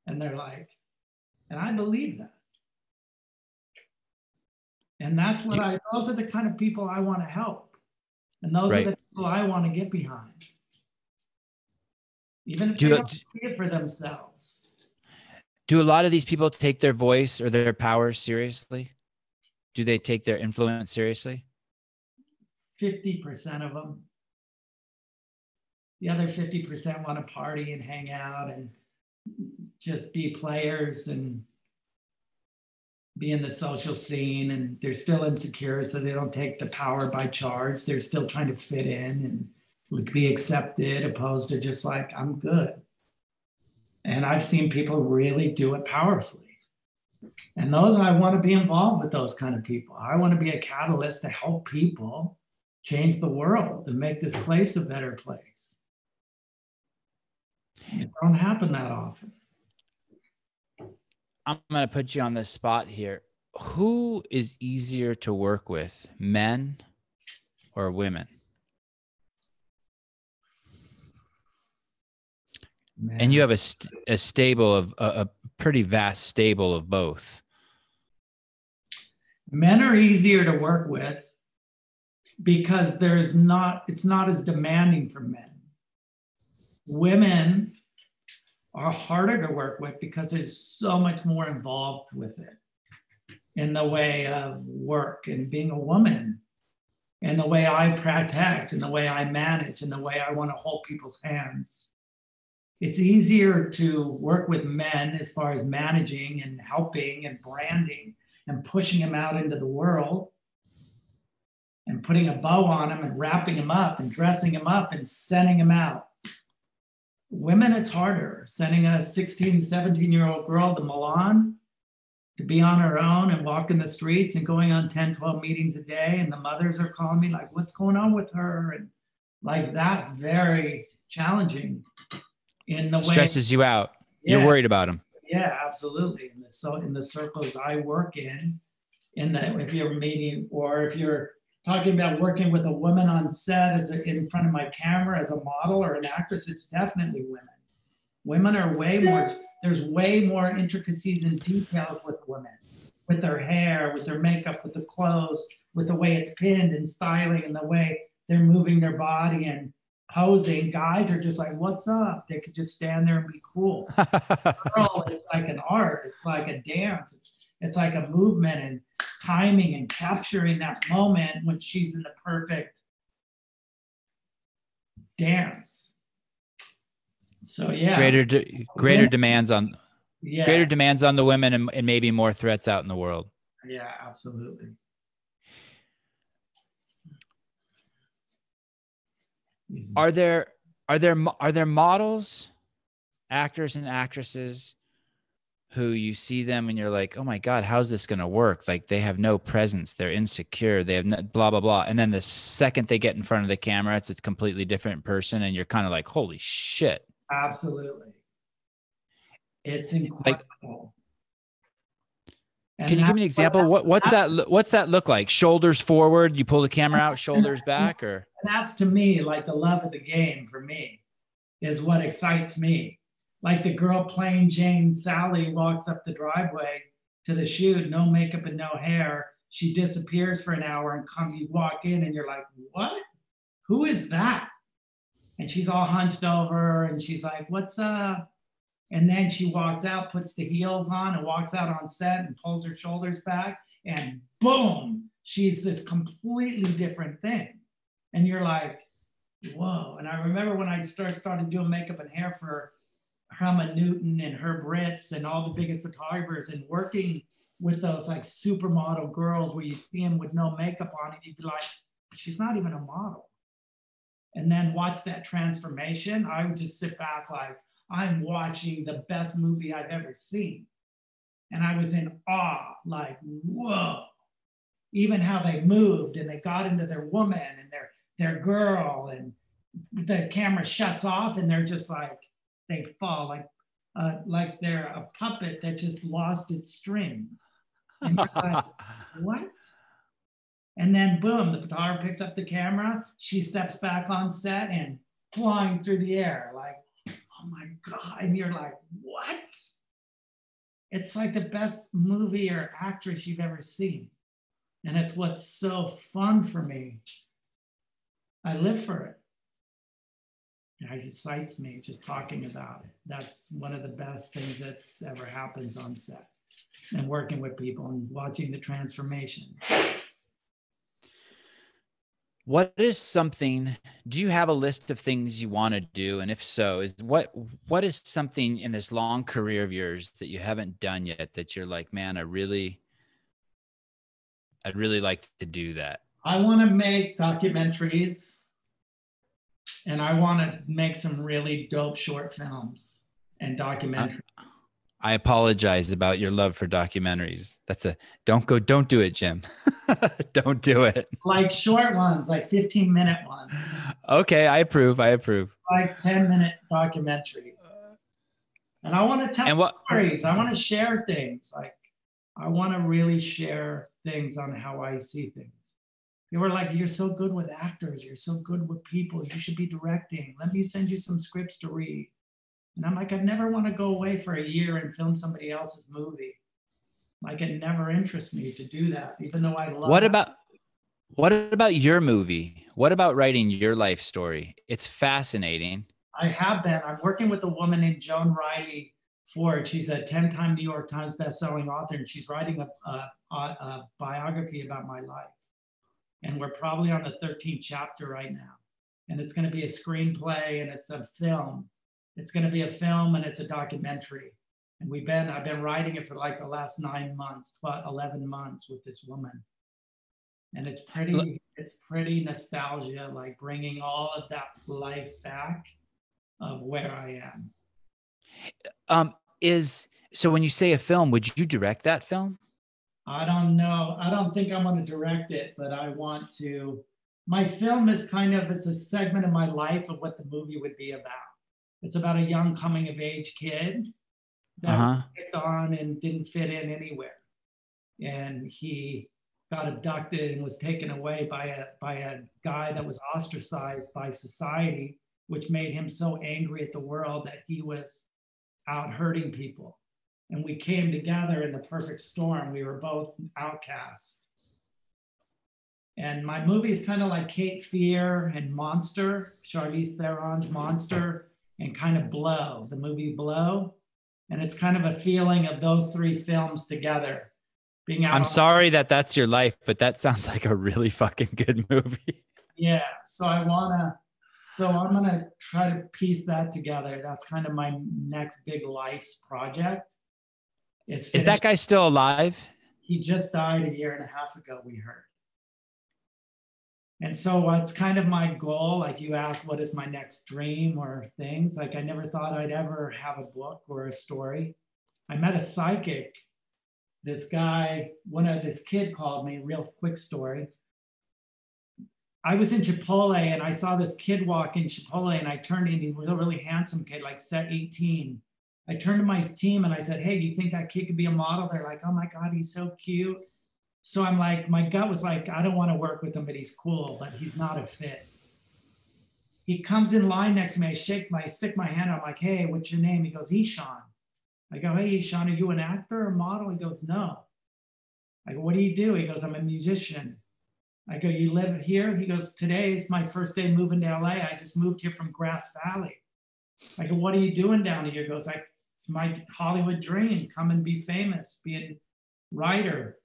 And they're like, and I believe that. And that's what those are the kind of people I want to help. And those are the people I want to get behind. Even if they don't see it for themselves. Do a lot of these people take their voice or their power seriously? Do they take their influence seriously? 50% of them. The other 50% want to party and hang out and just be players and be in the social scene, and they're still insecure, so they don't take the power by charge. They're still trying to fit in and be accepted, opposed to just like, I'm good. And I've seen people really do it powerfully. And I want to be involved with those kind of people. I want to be a catalyst to help people change the world and make this place a better place. It don't happen that often. I'm going to put you on the spot here. Who is easier to work with, men or women? Man. And you have a stable of a pretty vast stable of both. Men are easier to work with because it's not as demanding for men. Women are harder to work with because there's so much more involved with it in the way of work and being a woman, and the way I protect, and the way I manage, and the way I want to hold people's hands. It's easier to work with men as far as managing and helping and branding and pushing them out into the world and putting a bow on them and wrapping them up and dressing them up and sending them out. Women, it's harder. Sending a 16, 17-year-old girl to Milan to be on her own and walk in the streets and going on 10, 12 meetings a day. And the mothers are calling me like, what's going on with her? And like, that's very challenging in the way. Stresses you out. Yeah. You're worried about them. Yeah, absolutely. In the circles I work in if you're meeting, or if you're talking about working with a woman on set in front of my camera as a model or an actress, it's definitely women. Women are there's way more intricacies and details with women, with their hair, with their makeup, with the clothes, with the way it's pinned and styling and the way they're moving their body and posing. Guys are just like, what's up? They could just stand there and be cool. Girl, it's like an art. It's like a dance. It's like a movement and timing and capturing that moment when she's in the perfect dance. So yeah, greater demands on the women, and maybe more threats out in the world. Yeah, absolutely. Are there models, actors and actresses who you see them and you're like, oh my God, how's this going to work? Like, they have no presence. They're insecure. They have blah, blah, blah. And then the second they get in front of the camera, it's a completely different person. And you're kind of like, holy shit. Absolutely. It's incredible. Can you give me an example? What's that look like? Shoulders forward, you pull the camera out, shoulders back, or? And that's, to me, like the love of the game for me is what excites me. Like the girl playing Jane Sally walks up the driveway to the shoot, no makeup and no hair. She disappears for an hour and you walk in and you're like, what? Who is that? And she's all hunched over and she's like, what's up? And then she walks out, puts the heels on and walks out on set and pulls her shoulders back and boom, she's this completely different thing. And you're like, whoa. And I remember when I started doing makeup and hair for Herma Newton and Herb Ritz and all the biggest photographers, and working with those like supermodel girls where you see them with no makeup on and you'd be like, she's not even a model. And then watch that transformation. I would just sit back like, I'm watching the best movie I've ever seen. And I was in awe, like, whoa. Even how they moved and they got into their woman and their girl, and the camera shuts off and they're just like, they fall like they're a puppet that just lost its strings. And you're like, what? And then boom, the photographer picks up the camera, she steps back on set and flying through the air, like, oh my God. And you're like, what? It's like the best movie or actress you've ever seen. And it's what's so fun for me. I live for it. It excites me just talking about it. That's one of the best things that's ever happens on set, and working with people and watching the transformation. What is something, do you have a list of things you want to do? And if so, what is something in this long career of yours that you haven't done yet that you're like, man, I'd really like to do that? I want to make documentaries, and I want to make some really dope short films and documentaries. I apologize about your love for documentaries. Don't do it, Jim. Don't do it. Like short ones, like 15-minute ones. Okay, I approve. Like 10-minute documentaries. And I want to tell stories. I want to share things. Like, I want to really share things on how I see things. They were like, you're so good with actors. You're so good with people. You should be directing. Let me send you some scripts to read. And I'm like, I'd never want to go away for a year and film somebody else's movie. Like it never interests me to do that, even though I love What about your movie? What about writing your life story? It's fascinating. I have been. I'm working with a woman named Joan Riley Ford. She's a 10-time New York Times bestselling author, and she's writing a biography about my life. And we're probably on the 13th chapter right now. And it's going to be a screenplay and it's a film. It's going to be a film and it's a documentary. And I've been writing it for like the last 9 months, 11 months with this woman. And it's pretty nostalgia, like bringing all of that life back of where I am. So when you say a film, would you direct that film? I don't know. I don't think I'm going to direct it, but I want to. My film is it's a segment of my life of what the movie would be about. It's about a young coming of age kid that was picked on and didn't fit in anywhere. And he got abducted and was taken away by a guy that was ostracized by society, which made him so angry at the world that he was out hurting people. And we came together in the perfect storm. We were both outcasts. And my movie is kind of like Cape Fear and Monster, Charlize Theron's Monster, and kind of Blow, the movie Blow. And it's kind of a feeling of those three films together. I'm sorry that that's your life, but that sounds like a really fucking good movie. Yeah, so I'm gonna try to piece that together. That's kind of my next big life's project. Is that guy still alive? He just died a year and a half ago, we heard. And so what's kind of my goal, like you asked, what is my next dream or things? Like I never thought I'd ever have a book or a story. I met a psychic. This kid called me, real quick story. I was in Chipotle and I saw this kid walk in Chipotle and I turned in, he was a really handsome kid, like set 18. I turned to my team and I said, hey, do you think that kid could be a model? They're like, oh my God, he's so cute. So I'm like, my gut was like, I don't want to work with him, but he's cool, but he's not a fit. He comes in line next to me, I stick my hand out, I'm like, hey, what's your name? He goes, Ishan. I go, hey, Ishan, are you an actor or model? He goes, no. I go, what do you do? He goes, I'm a musician. I go, you live here? He goes, today is my first day moving to LA. I just moved here from Grass Valley. I go, what are you doing down here? He goes, it's my Hollywood dream, come and be famous, be a writer.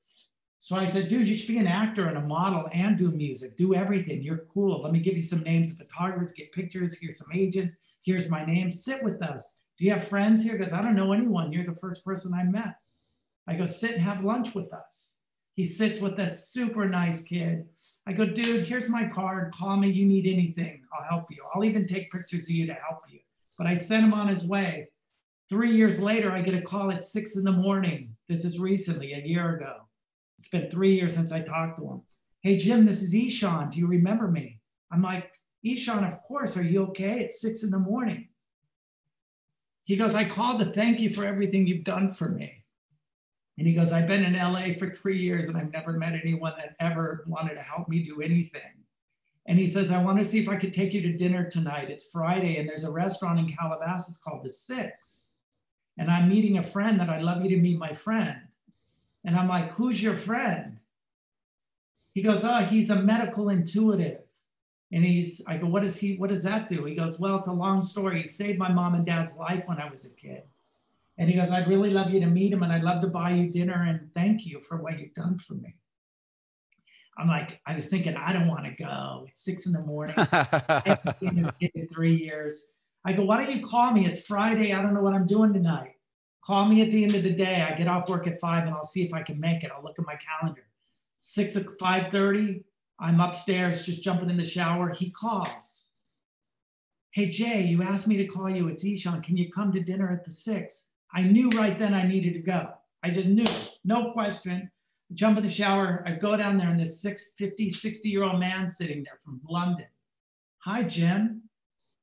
So I said, dude, you should be an actor and a model and do music, do everything. You're cool. Let me give you some names of photographers, get pictures. Here's some agents. Here's my name. Sit with us. Do you have friends here? Because I don't know anyone. You're the first person I met. I go, sit and have lunch with us. He sits with this super nice kid. I go, dude, here's my card. Call me. You need anything. I'll help you. I'll even take pictures of you to help you. But I sent him on his way. 3 years later, I get a call at 6 a.m. This is recently, a year ago. It's been 3 years since I talked to him. Hey, Jim, this is Ishan. Do you remember me? I'm like, Ishan, of course. Are you okay? It's 6 a.m. He goes, I called to thank you for everything you've done for me. And he goes, I've been in LA for 3 years and I've never met anyone that ever wanted to help me do anything. And he says, I want to see if I could take you to dinner tonight. It's Friday and there's a restaurant in Calabasas called The Six. And I'm meeting a friend that I'd love you to meet my friend. And I'm like, who's your friend? He goes, oh, he's a medical intuitive. And I go, what does that do? He goes, well, it's a long story. He saved my mom and dad's life when I was a kid. And he goes, I'd really love you to meet him and I'd love to buy you dinner and thank you for what you've done for me. I'm like, I was thinking, I don't want to go. It's 6 a.m. I haven't seen this kid in 3 years. I go, why don't you call me? It's Friday. I don't know what I'm doing tonight. Call me at the end of the day. I get off work at 5 and I'll see if I can make it. I'll look at my calendar. 5:30, I'm upstairs just jumping in the shower. He calls. Hey, Jay, you asked me to call you. It's Ishan. Can you come to dinner at the 6? I knew right then I needed to go. I just knew, no question. I jump in the shower. I go down there and this 60-year-old man sitting there from London. Hi, Jim.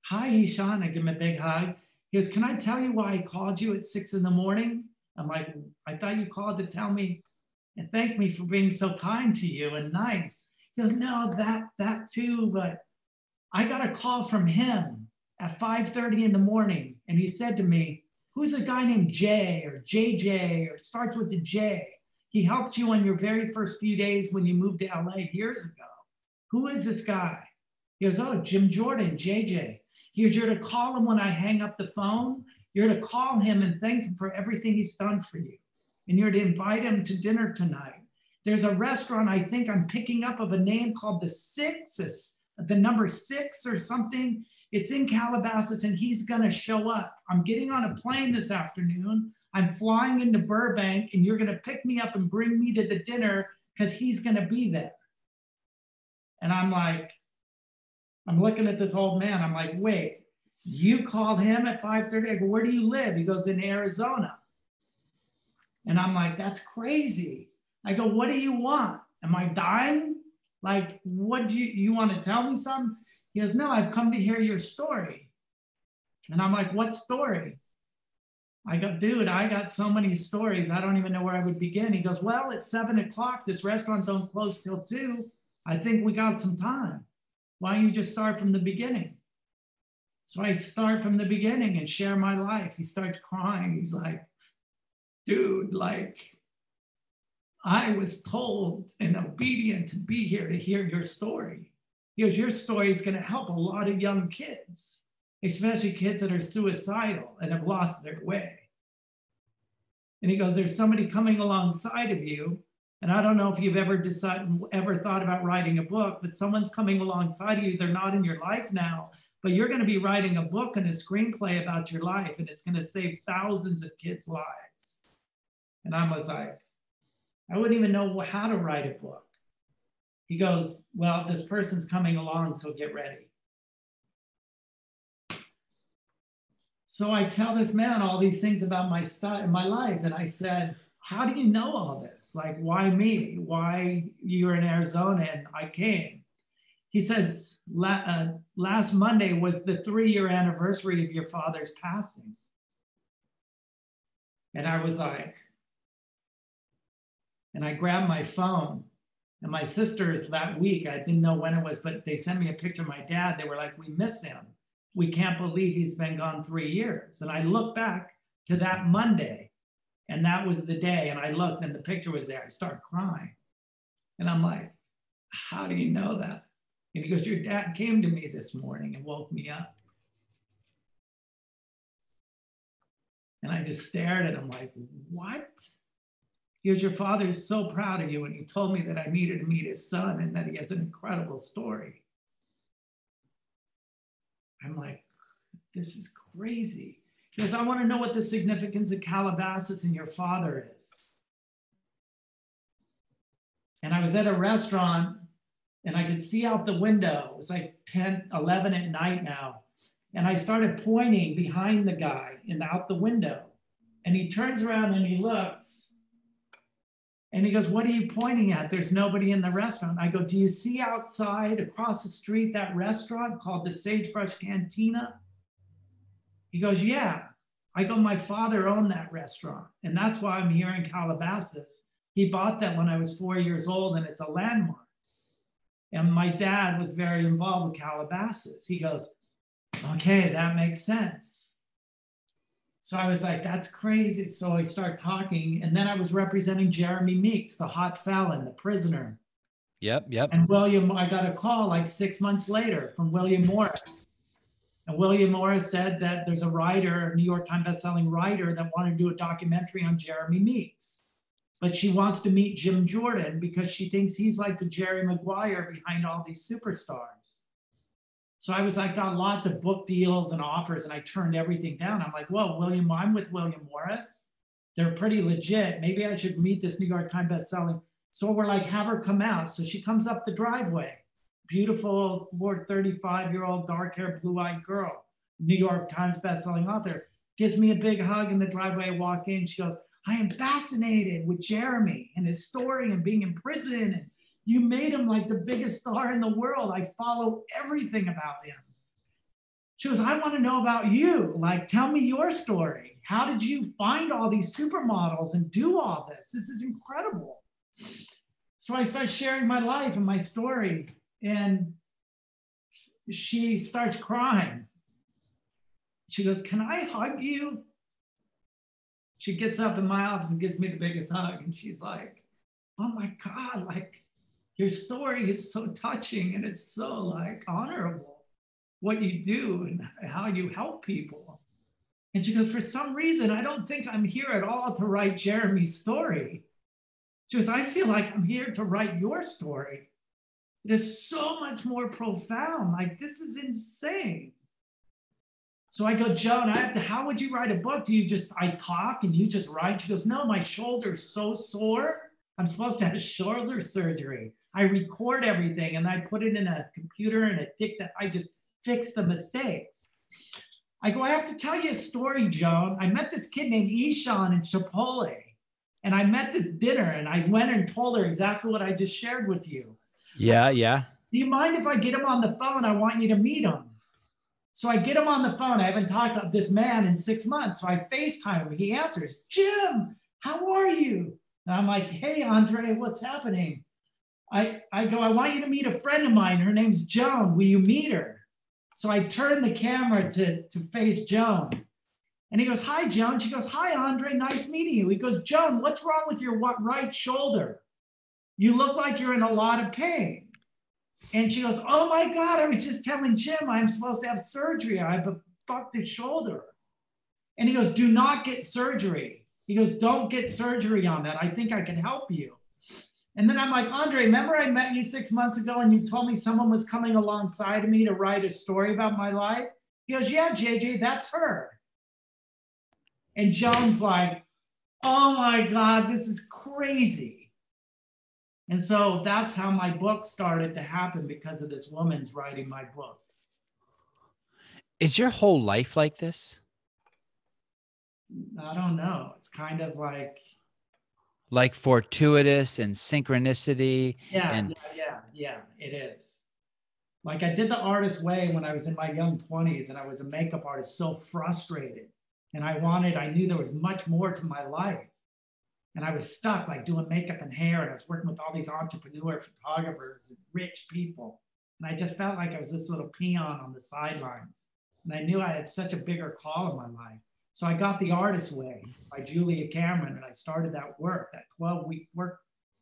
Hi, Ishan. I give him a big hug. He goes, can I tell you why I called you at 6 a.m? I'm like, I thought you called to tell me and thank me for being so kind to you and nice. He goes, no, that too, but I got a call from him at 5:30 in the morning. And he said to me, who's a guy named Jay or JJ, or it starts with the J? He helped you on your very first few days when you moved to LA years ago. Who is this guy? He goes, oh, Jim Jordan, JJ. You're to call him when I hang up the phone. You're to call him and thank him for everything he's done for you. And you're to invite him to dinner tonight. There's a restaurant I think I'm picking up of a name called the Six, the number 6 or something. It's in Calabasas and he's gonna show up. I'm getting on a plane this afternoon. I'm flying into Burbank and you're gonna pick me up and bring me to the dinner because he's gonna be there. And I'm like, I'm looking at this old man. I'm like, wait, you called him at 5:30? I go, where do you live? He goes, in Arizona. And I'm like, that's crazy. I go, what do you want? Am I dying? Like, what do you want to tell me something? He goes, no, I've come to hear your story. And I'm like, what story? I go, dude, I got so many stories. I don't even know where I would begin. He goes, well, it's 7 o'clock. This restaurant don't close till 2. I think we got some time. Why don't you just start from the beginning? So I start from the beginning and share my life. He starts crying. He's like, dude, like, I was told and obedient to be here to hear your story. He goes, your story is going to help a lot of young kids, especially kids that are suicidal and have lost their way. And he goes, there's somebody coming alongside of you. And I don't know if you've ever thought about writing a book, but someone's coming alongside of you. They're not in your life now, but you're going to be writing a book and a screenplay about your life, and it's going to save thousands of kids' lives. And I was like, I wouldn't even know how to write a book. He goes, well, this person's coming along, so get ready. So I tell this man all these things about my life. And I said, how do you know all this? Like, why me? Why you're in Arizona and I came? He says, last Monday was the 3-year anniversary of your father's passing. And I was like, and I grabbed my phone, and my sisters that week, I didn't know when it was, but they sent me a picture of my dad. They were like, we miss him. We can't believe he's been gone 3 years. And I looked back to that Monday, and that was the day. And I looked, and the picture was there. I started crying. And I'm like, how do you know that? And he goes, your dad came to me this morning and woke me up. And I just stared at him like, what? He goes, your father is so proud of you. And he told me that I needed to meet his son and that he has an incredible story. I'm like, this is crazy. He goes, I want to know what the significance of Calabasas and your father is. And I was at a restaurant and I could see out the window. It was like 10, 11 at night now. And I started pointing behind the guy and out the window. And he turns around and he looks. And he goes, what are you pointing at? There's nobody in the restaurant. I go, do you see outside across the street that restaurant called the Sagebrush Cantina? He goes, yeah. I go, my father owned that restaurant. And that's why I'm here in Calabasas. He bought that when I was 4 years old and it's a landmark. And my dad was very involved with Calabasas. He goes, okay, that makes sense. So I was like, that's crazy. So I start talking. And then I was representing Jeremy Meeks, the hot felon, the prisoner. Yep. And I got a call like 6 months later from William Morris. And William Morris said that there's a writer, a New York Times bestselling writer, that wanted to do a documentary on Jeremy Meeks. But she wants to meet Jim Jordan because she thinks he's like the Jerry Maguire behind all these superstars. So I was like, got lots of book deals and offers, and I turned everything down. I'm like, whoa, I'm with William Morris. They're pretty legit. Maybe I should meet this New York Times bestselling. So we're like, have her come out. So she comes up the driveway. Beautiful 35-year-old, dark-haired, blue-eyed girl, New York Times bestselling author, gives me a big hug in the driveway. I walk in. She goes, I am fascinated with Jeremy and his story and being in prison. And you made him like the biggest star in the world. I follow everything about him. She goes, I want to know about you. Like, tell me your story. How did you find all these supermodels and do all this? This is incredible. So I start sharing my life and my story. And she starts crying. She goes, can I hug you? She gets up in my office and gives me the biggest hug. And she's like, oh my God, like your story is so touching and it's so like honorable what you do and how you help people. And she goes, for some reason, I don't think I'm here at all to write Jeremy's story. She goes, I feel like I'm here to write your story. It is so much more profound. Like, this is insane. So I go, Joan, how would you write a book? I talk and you just write? She goes, no, my shoulder's so sore. I'm supposed to have shoulder surgery. I record everything and I put it in a computer and I just fix the mistakes. I go, I have to tell you a story, Joan. I met this kid named Ishan in Chipotle. And I met this dinner and I went and told her exactly what I just shared with you. Yeah. Do you mind if I get him on the phone? I want you to meet him. So I get him on the phone. I haven't talked to this man in 6 months. So I FaceTime him. He answers, Jim, how are you? And I'm like, hey, Andre, what's happening? I go, I want you to meet a friend of mine. Her name's Joan. Will you meet her? So I turn the camera to face Joan. And he goes, hi, Joan. She goes, hi, Andre. Nice meeting you. He goes, Joan, what's wrong with your right shoulder? You look like you're in a lot of pain. And she goes, oh my God, I was just telling Jim I'm supposed to have surgery. I have a fucked shoulder. And he goes, do not get surgery. He goes, don't get surgery on that. I think I can help you. And then I'm like, Andre, remember I met you 6 months ago and you told me someone was coming alongside of me to write a story about my life? He goes, yeah, JJ, that's her. And Joan's like, oh my God, this is crazy. And so that's how my book started to happen, because of this woman's writing my book. Is your whole life like this? I don't know. It's kind of like fortuitous and synchronicity. Yeah, it is. Like, I did the artist way when I was in my young 20s, and I was a makeup artist, so frustrated. And I knew there was much more to my life. And I was stuck like doing makeup and hair, and I was working with all these entrepreneur photographers and rich people. And I just felt like I was this little peon on the sidelines. And I knew I had such a bigger call in my life. So I got The Artist Way by Julia Cameron, and I started that 12-week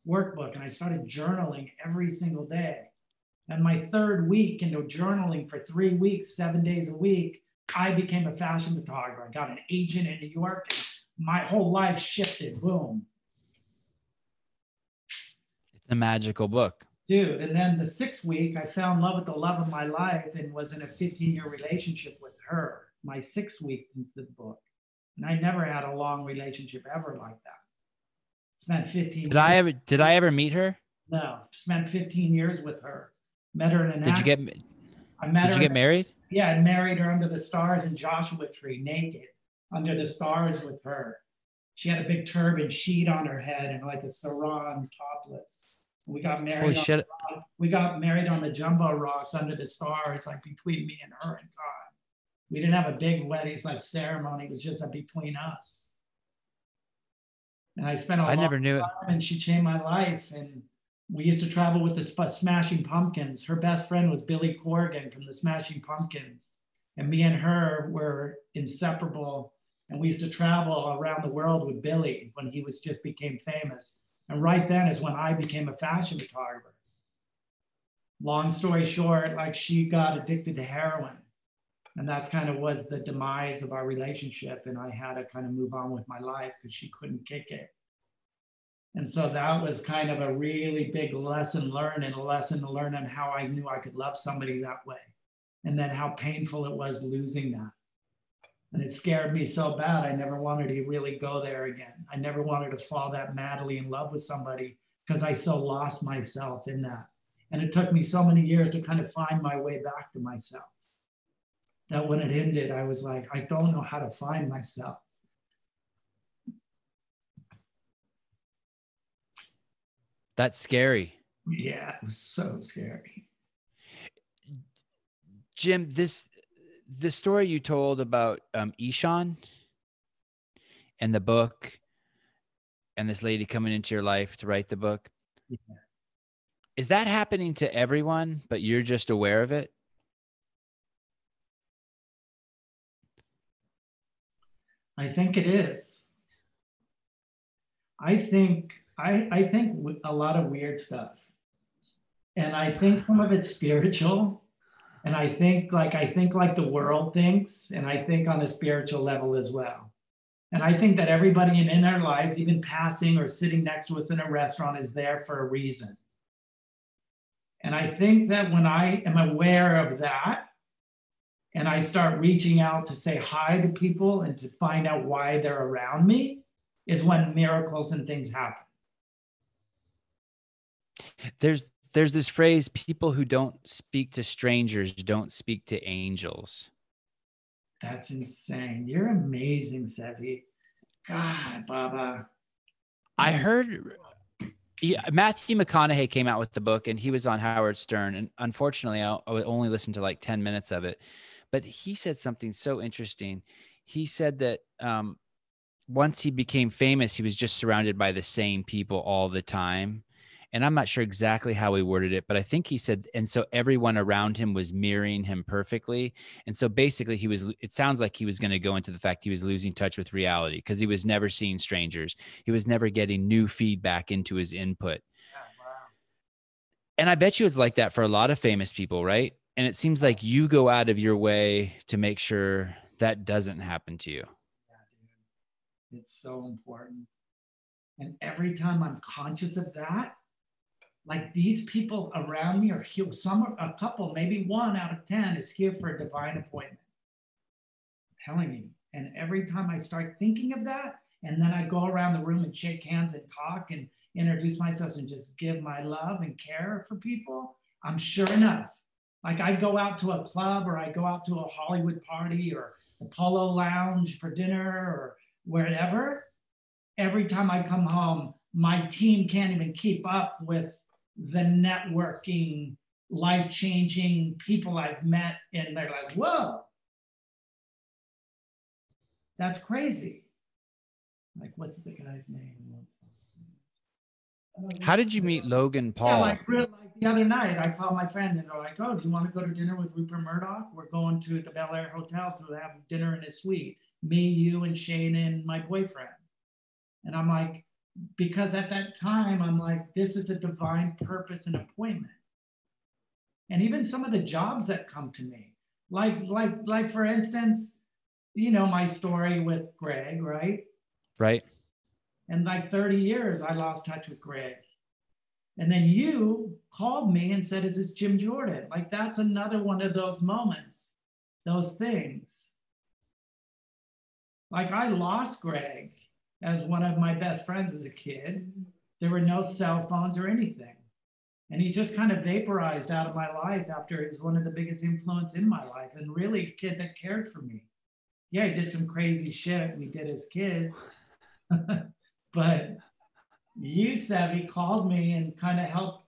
workbook, and I started journaling every single day. And my third week into journaling for 3 weeks, 7 days a week, I became a fashion photographer. I got an agent in New York. My whole life shifted. Boom. It's a magical book. Dude, and then the 6th week, I fell in love with the love of my life and was in a 15-year relationship with her. My 6th week into the book. And I never had a long relationship ever like that. Spent 15 years. Did I ever meet her? No, spent 15 years with her. Met her in an Did you get married? Yeah, I married her under the stars in Joshua Tree, naked, under the stars with her. She had a big turban sheet on her head and like a sarong topless. We got married. Holy shit. We got married on the jumbo rocks under the stars, like between me and her and God. We didn't have a big wedding ceremony. It was just between us. And I spent I never knew it. And she changed my life. And we used to travel with the Smashing Pumpkins. Her best friend was Billy Corgan from the Smashing Pumpkins. And me and her were inseparable. And we used to travel around the world with Billy when he became famous. And right then is when I became a fashion photographer. Long story short, like, she got addicted to heroin. And that's kind of was the demise of our relationship. And I had to kind of move on with my life because she couldn't kick it. And so that was kind of a really big lesson learned, and a lesson to learn on how I knew I could love somebody that way. And then how painful it was losing that. And it scared me so bad. I never wanted to really go there again. I never wanted to fall that madly in love with somebody because I so lost myself in that. And it took me so many years to kind of find my way back to myself, that when it ended, I was like, I don't know how to find myself. That's scary. Yeah, it was so scary. Jim, the story you told about Ishan and the book and this lady coming into your life to write the book. Yeah. Is that happening to everyone, but you're just aware of it? I think it is. I think a lot of weird stuff. And I think some of it's spiritual. And I think like the world thinks, and I think on a spiritual level as well. And I think that everybody in our life, even passing or sitting next to us in a restaurant, is there for a reason. And I think that when I am aware of that and I start reaching out to say hi to people and to find out why they're around me, is when miracles and things happen. There's this phrase, people who don't speak to strangers don't speak to angels. That's insane. You're amazing, Sevi. God, Baba. I heard Matthew McConaughey came out with the book and he was on Howard Stern. And unfortunately, I only listened to like 10 minutes of it. But he said something so interesting. He said that once he became famous, he was just surrounded by the same people all the time. And I'm not sure exactly how he worded it, but I think he said, and so everyone around him was mirroring him perfectly. And so basically it sounds like he was going to go into the fact he was losing touch with reality because he was never seeing strangers. He was never getting new feedback into his input. Yeah, wow. And I bet you it's like that for a lot of famous people, right? And it seems like you go out of your way to make sure that doesn't happen to you. Yeah, dude. It's so important. And every time I'm conscious of that, like these people around me are here. A couple, maybe 1 out of 10 is here for a divine appointment. I'm telling you. And every time I start thinking of that, and then I go around the room and shake hands and talk and introduce myself and just give my love and care for people, I'm sure enough. Like I go out to a club or I go out to a Hollywood party or the Polo Lounge for dinner or wherever. Every time I come home, my team can't even keep up with the networking, life-changing people I've met, and they're like, whoa, that's crazy. Like, what's the guy's name? How did you meet Logan Paul? Yeah, like the other night, I called my friend and they're like, oh, do you want to go to dinner with Rupert Murdoch? We're going to the Bel Air Hotel to have dinner in his suite. Me, you, and Shane, and my boyfriend. And I'm like, because at that time, I'm like, this is a divine purpose and appointment. And even some of the jobs that come to me, like for instance, you know, my story with Greg, right? Right. And like 30 years, I lost touch with Greg. And then you called me and said, is this Jim Jordan? Like that's another one of those moments, those things. Like I lost Greg as one of my best friends as a kid. There were no cell phones or anything. And he just kind of vaporized out of my life after he was one of the biggest influence in my life and really a kid that cared for me. Yeah, he did some crazy shit we did as kids. But you, Sevi, called me and kind of helped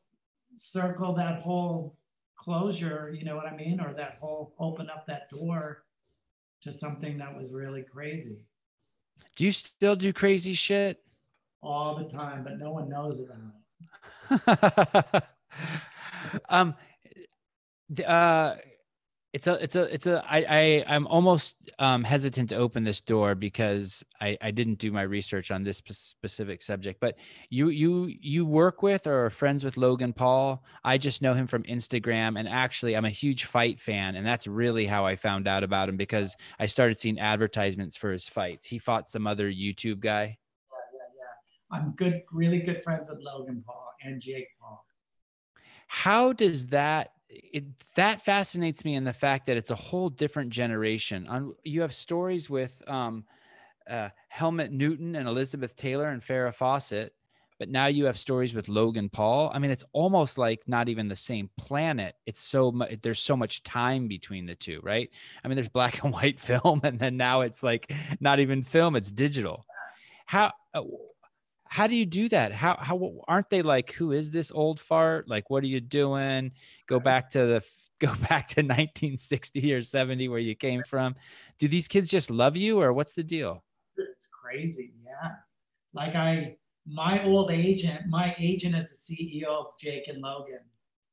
circle that whole closure, you know what I mean? Or that whole open up that door to something that was really crazy. Do you still do crazy shit? All the time, but no one knows about it. I'm almost hesitant to open this door because I didn't do my research on this specific subject, but you work with or are friends with Logan Paul. I just know him from Instagram, and actually I'm a huge fight fan, and that's really how I found out about him because I started seeing advertisements for his fights. He fought some other YouTube guy. Yeah. I'm really good friends with Logan Paul and Jake Paul. How does that fascinates me in the fact that it's a whole different generation. You have stories with Helmut Newton and Elizabeth Taylor and Farrah Fawcett, but now you have stories with Logan Paul. I mean, it's almost like not even the same planet. It's so much, there's so much time between the two, right? I mean, there's black and white film, and then now it's like not even film, it's digital. How do you do that? How aren't they like, who is this old fart? Like, what are you doing? Go back to 1960 or 70 where you came from. Do these kids just love you, or what's the deal? It's crazy. Yeah. Like my agent is the CEO of Jake and Logan.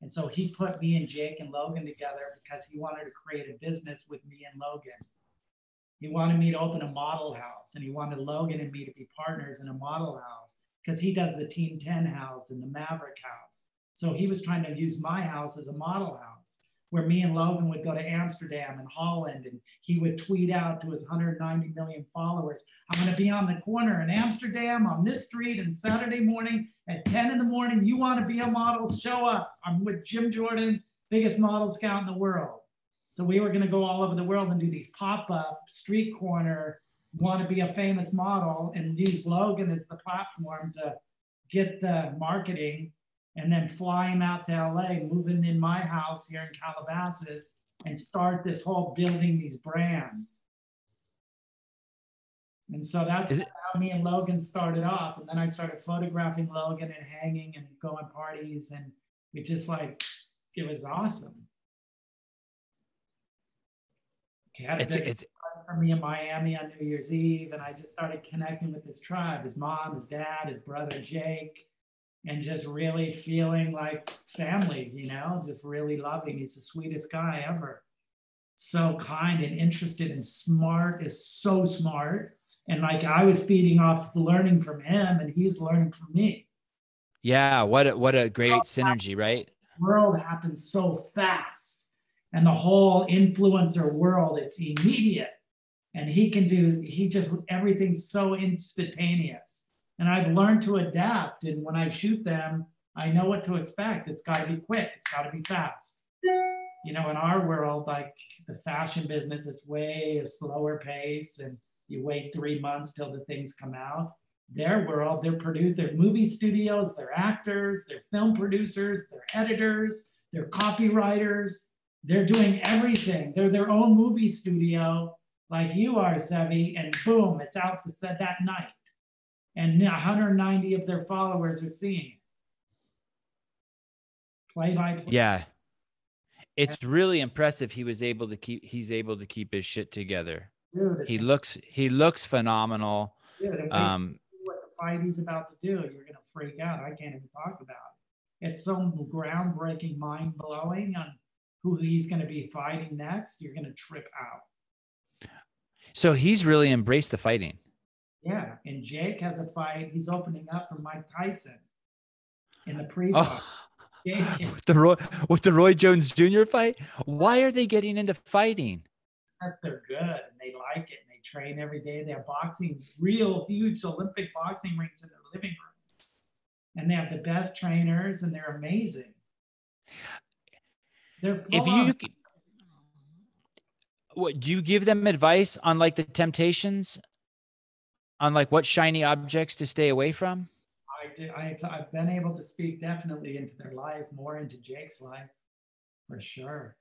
And so he put me and Jake and Logan together because he wanted to create a business with me and Logan. He wanted me to open a model house, and he wanted Logan and me to be partners in a model house. because he does the Team 10 house and the Maverick house. So he was trying to use my house as a model house, where me and Logan would go to Amsterdam and Holland, and he would tweet out to his 190 million followers, I'm going to be on the corner in Amsterdam on this street and Saturday morning at 10 in the morning. You want to be a model? Show up. I'm with Jim Jordan, biggest model scout in the world. So we were going to go all over the world and do these pop-up street corner, want to be a famous model, and use Logan as the platform to get the marketing, and then fly him out to LA, move him in my house here in Calabasas, and start this whole building these brands. And so that's how me and Logan started off. And then I started photographing Logan and hanging and going parties, and it just like, it was awesome. It's for me in Miami on New Year's Eve, and I just started connecting with this tribe, his mom, his dad, his brother Jake, and just really feeling like family, you know, just really loving. He's the sweetest guy ever. So kind and interested and smart, is so smart. And like I was feeding off learning from him, and he's learning from me. Yeah, what a great synergy, right? The world happens so fast. And the whole influencer world, it's immediate. And everything's so instantaneous. And I've learned to adapt. And when I shoot them, I know what to expect. It's got to be quick. It's got to be fast. You know, in our world, like the fashion business, it's way a slower pace. And you wait 3 months till the things come out. Their world, they're movie studios, they're actors, they're film producers, they're editors, they're copywriters. They're doing everything. They're their own movie studio, like you are, Sevi, and boom, it's out the set that night. And 190 of their followers are seeing it. Play by play. Yeah. It's really impressive he's able to keep his shit together. Dude, he looks phenomenal. Dude, what the fight he's about to do, you're gonna freak out. I can't even talk about it. It's so groundbreaking, mind-blowing on who he's going to be fighting next. You're going to trip out. So he's really embraced the fighting. Yeah. And Jake has a fight. He's opening up for Mike Tyson in the pre-fight. With the Roy Jones Jr. fight? Why are they getting into fighting? Because they're good and they like it and they train every day. They have boxing, real huge Olympic boxing rings in their living rooms. And they have the best trainers and they're amazing. What do you give them advice on, like the temptations, on like what shiny objects to stay away from? I've been able to speak definitely into their life, more into Jake's life, for sure.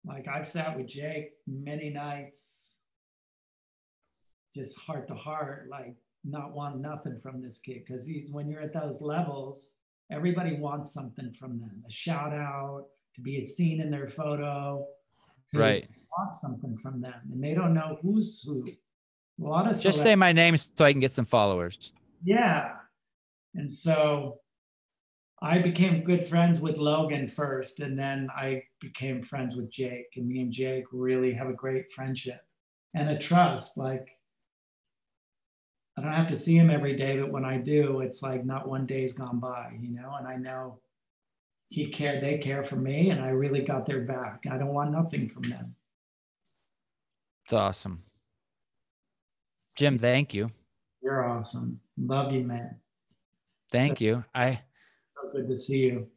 Like I've sat with Jake many nights, just heart to heart, like not wanting nothing from this kid, because when you're at those levels, everybody wants something from them, a shout out, to be seen in their photo, right? Want something from them, and they don't know who's who. A lot of just say my name so I can get some followers. Yeah, and so I became good friends with Logan first, and then I became friends with Jake, and me and Jake really have a great friendship and a trust. Like I don't have to see him every day, but when I do, it's like not one day's gone by, you know, and I know they care for me, and I really got their back. I don't want nothing from them. It's awesome. Jim, thank you. You're awesome. Love you, man. Thank you. So good to see you.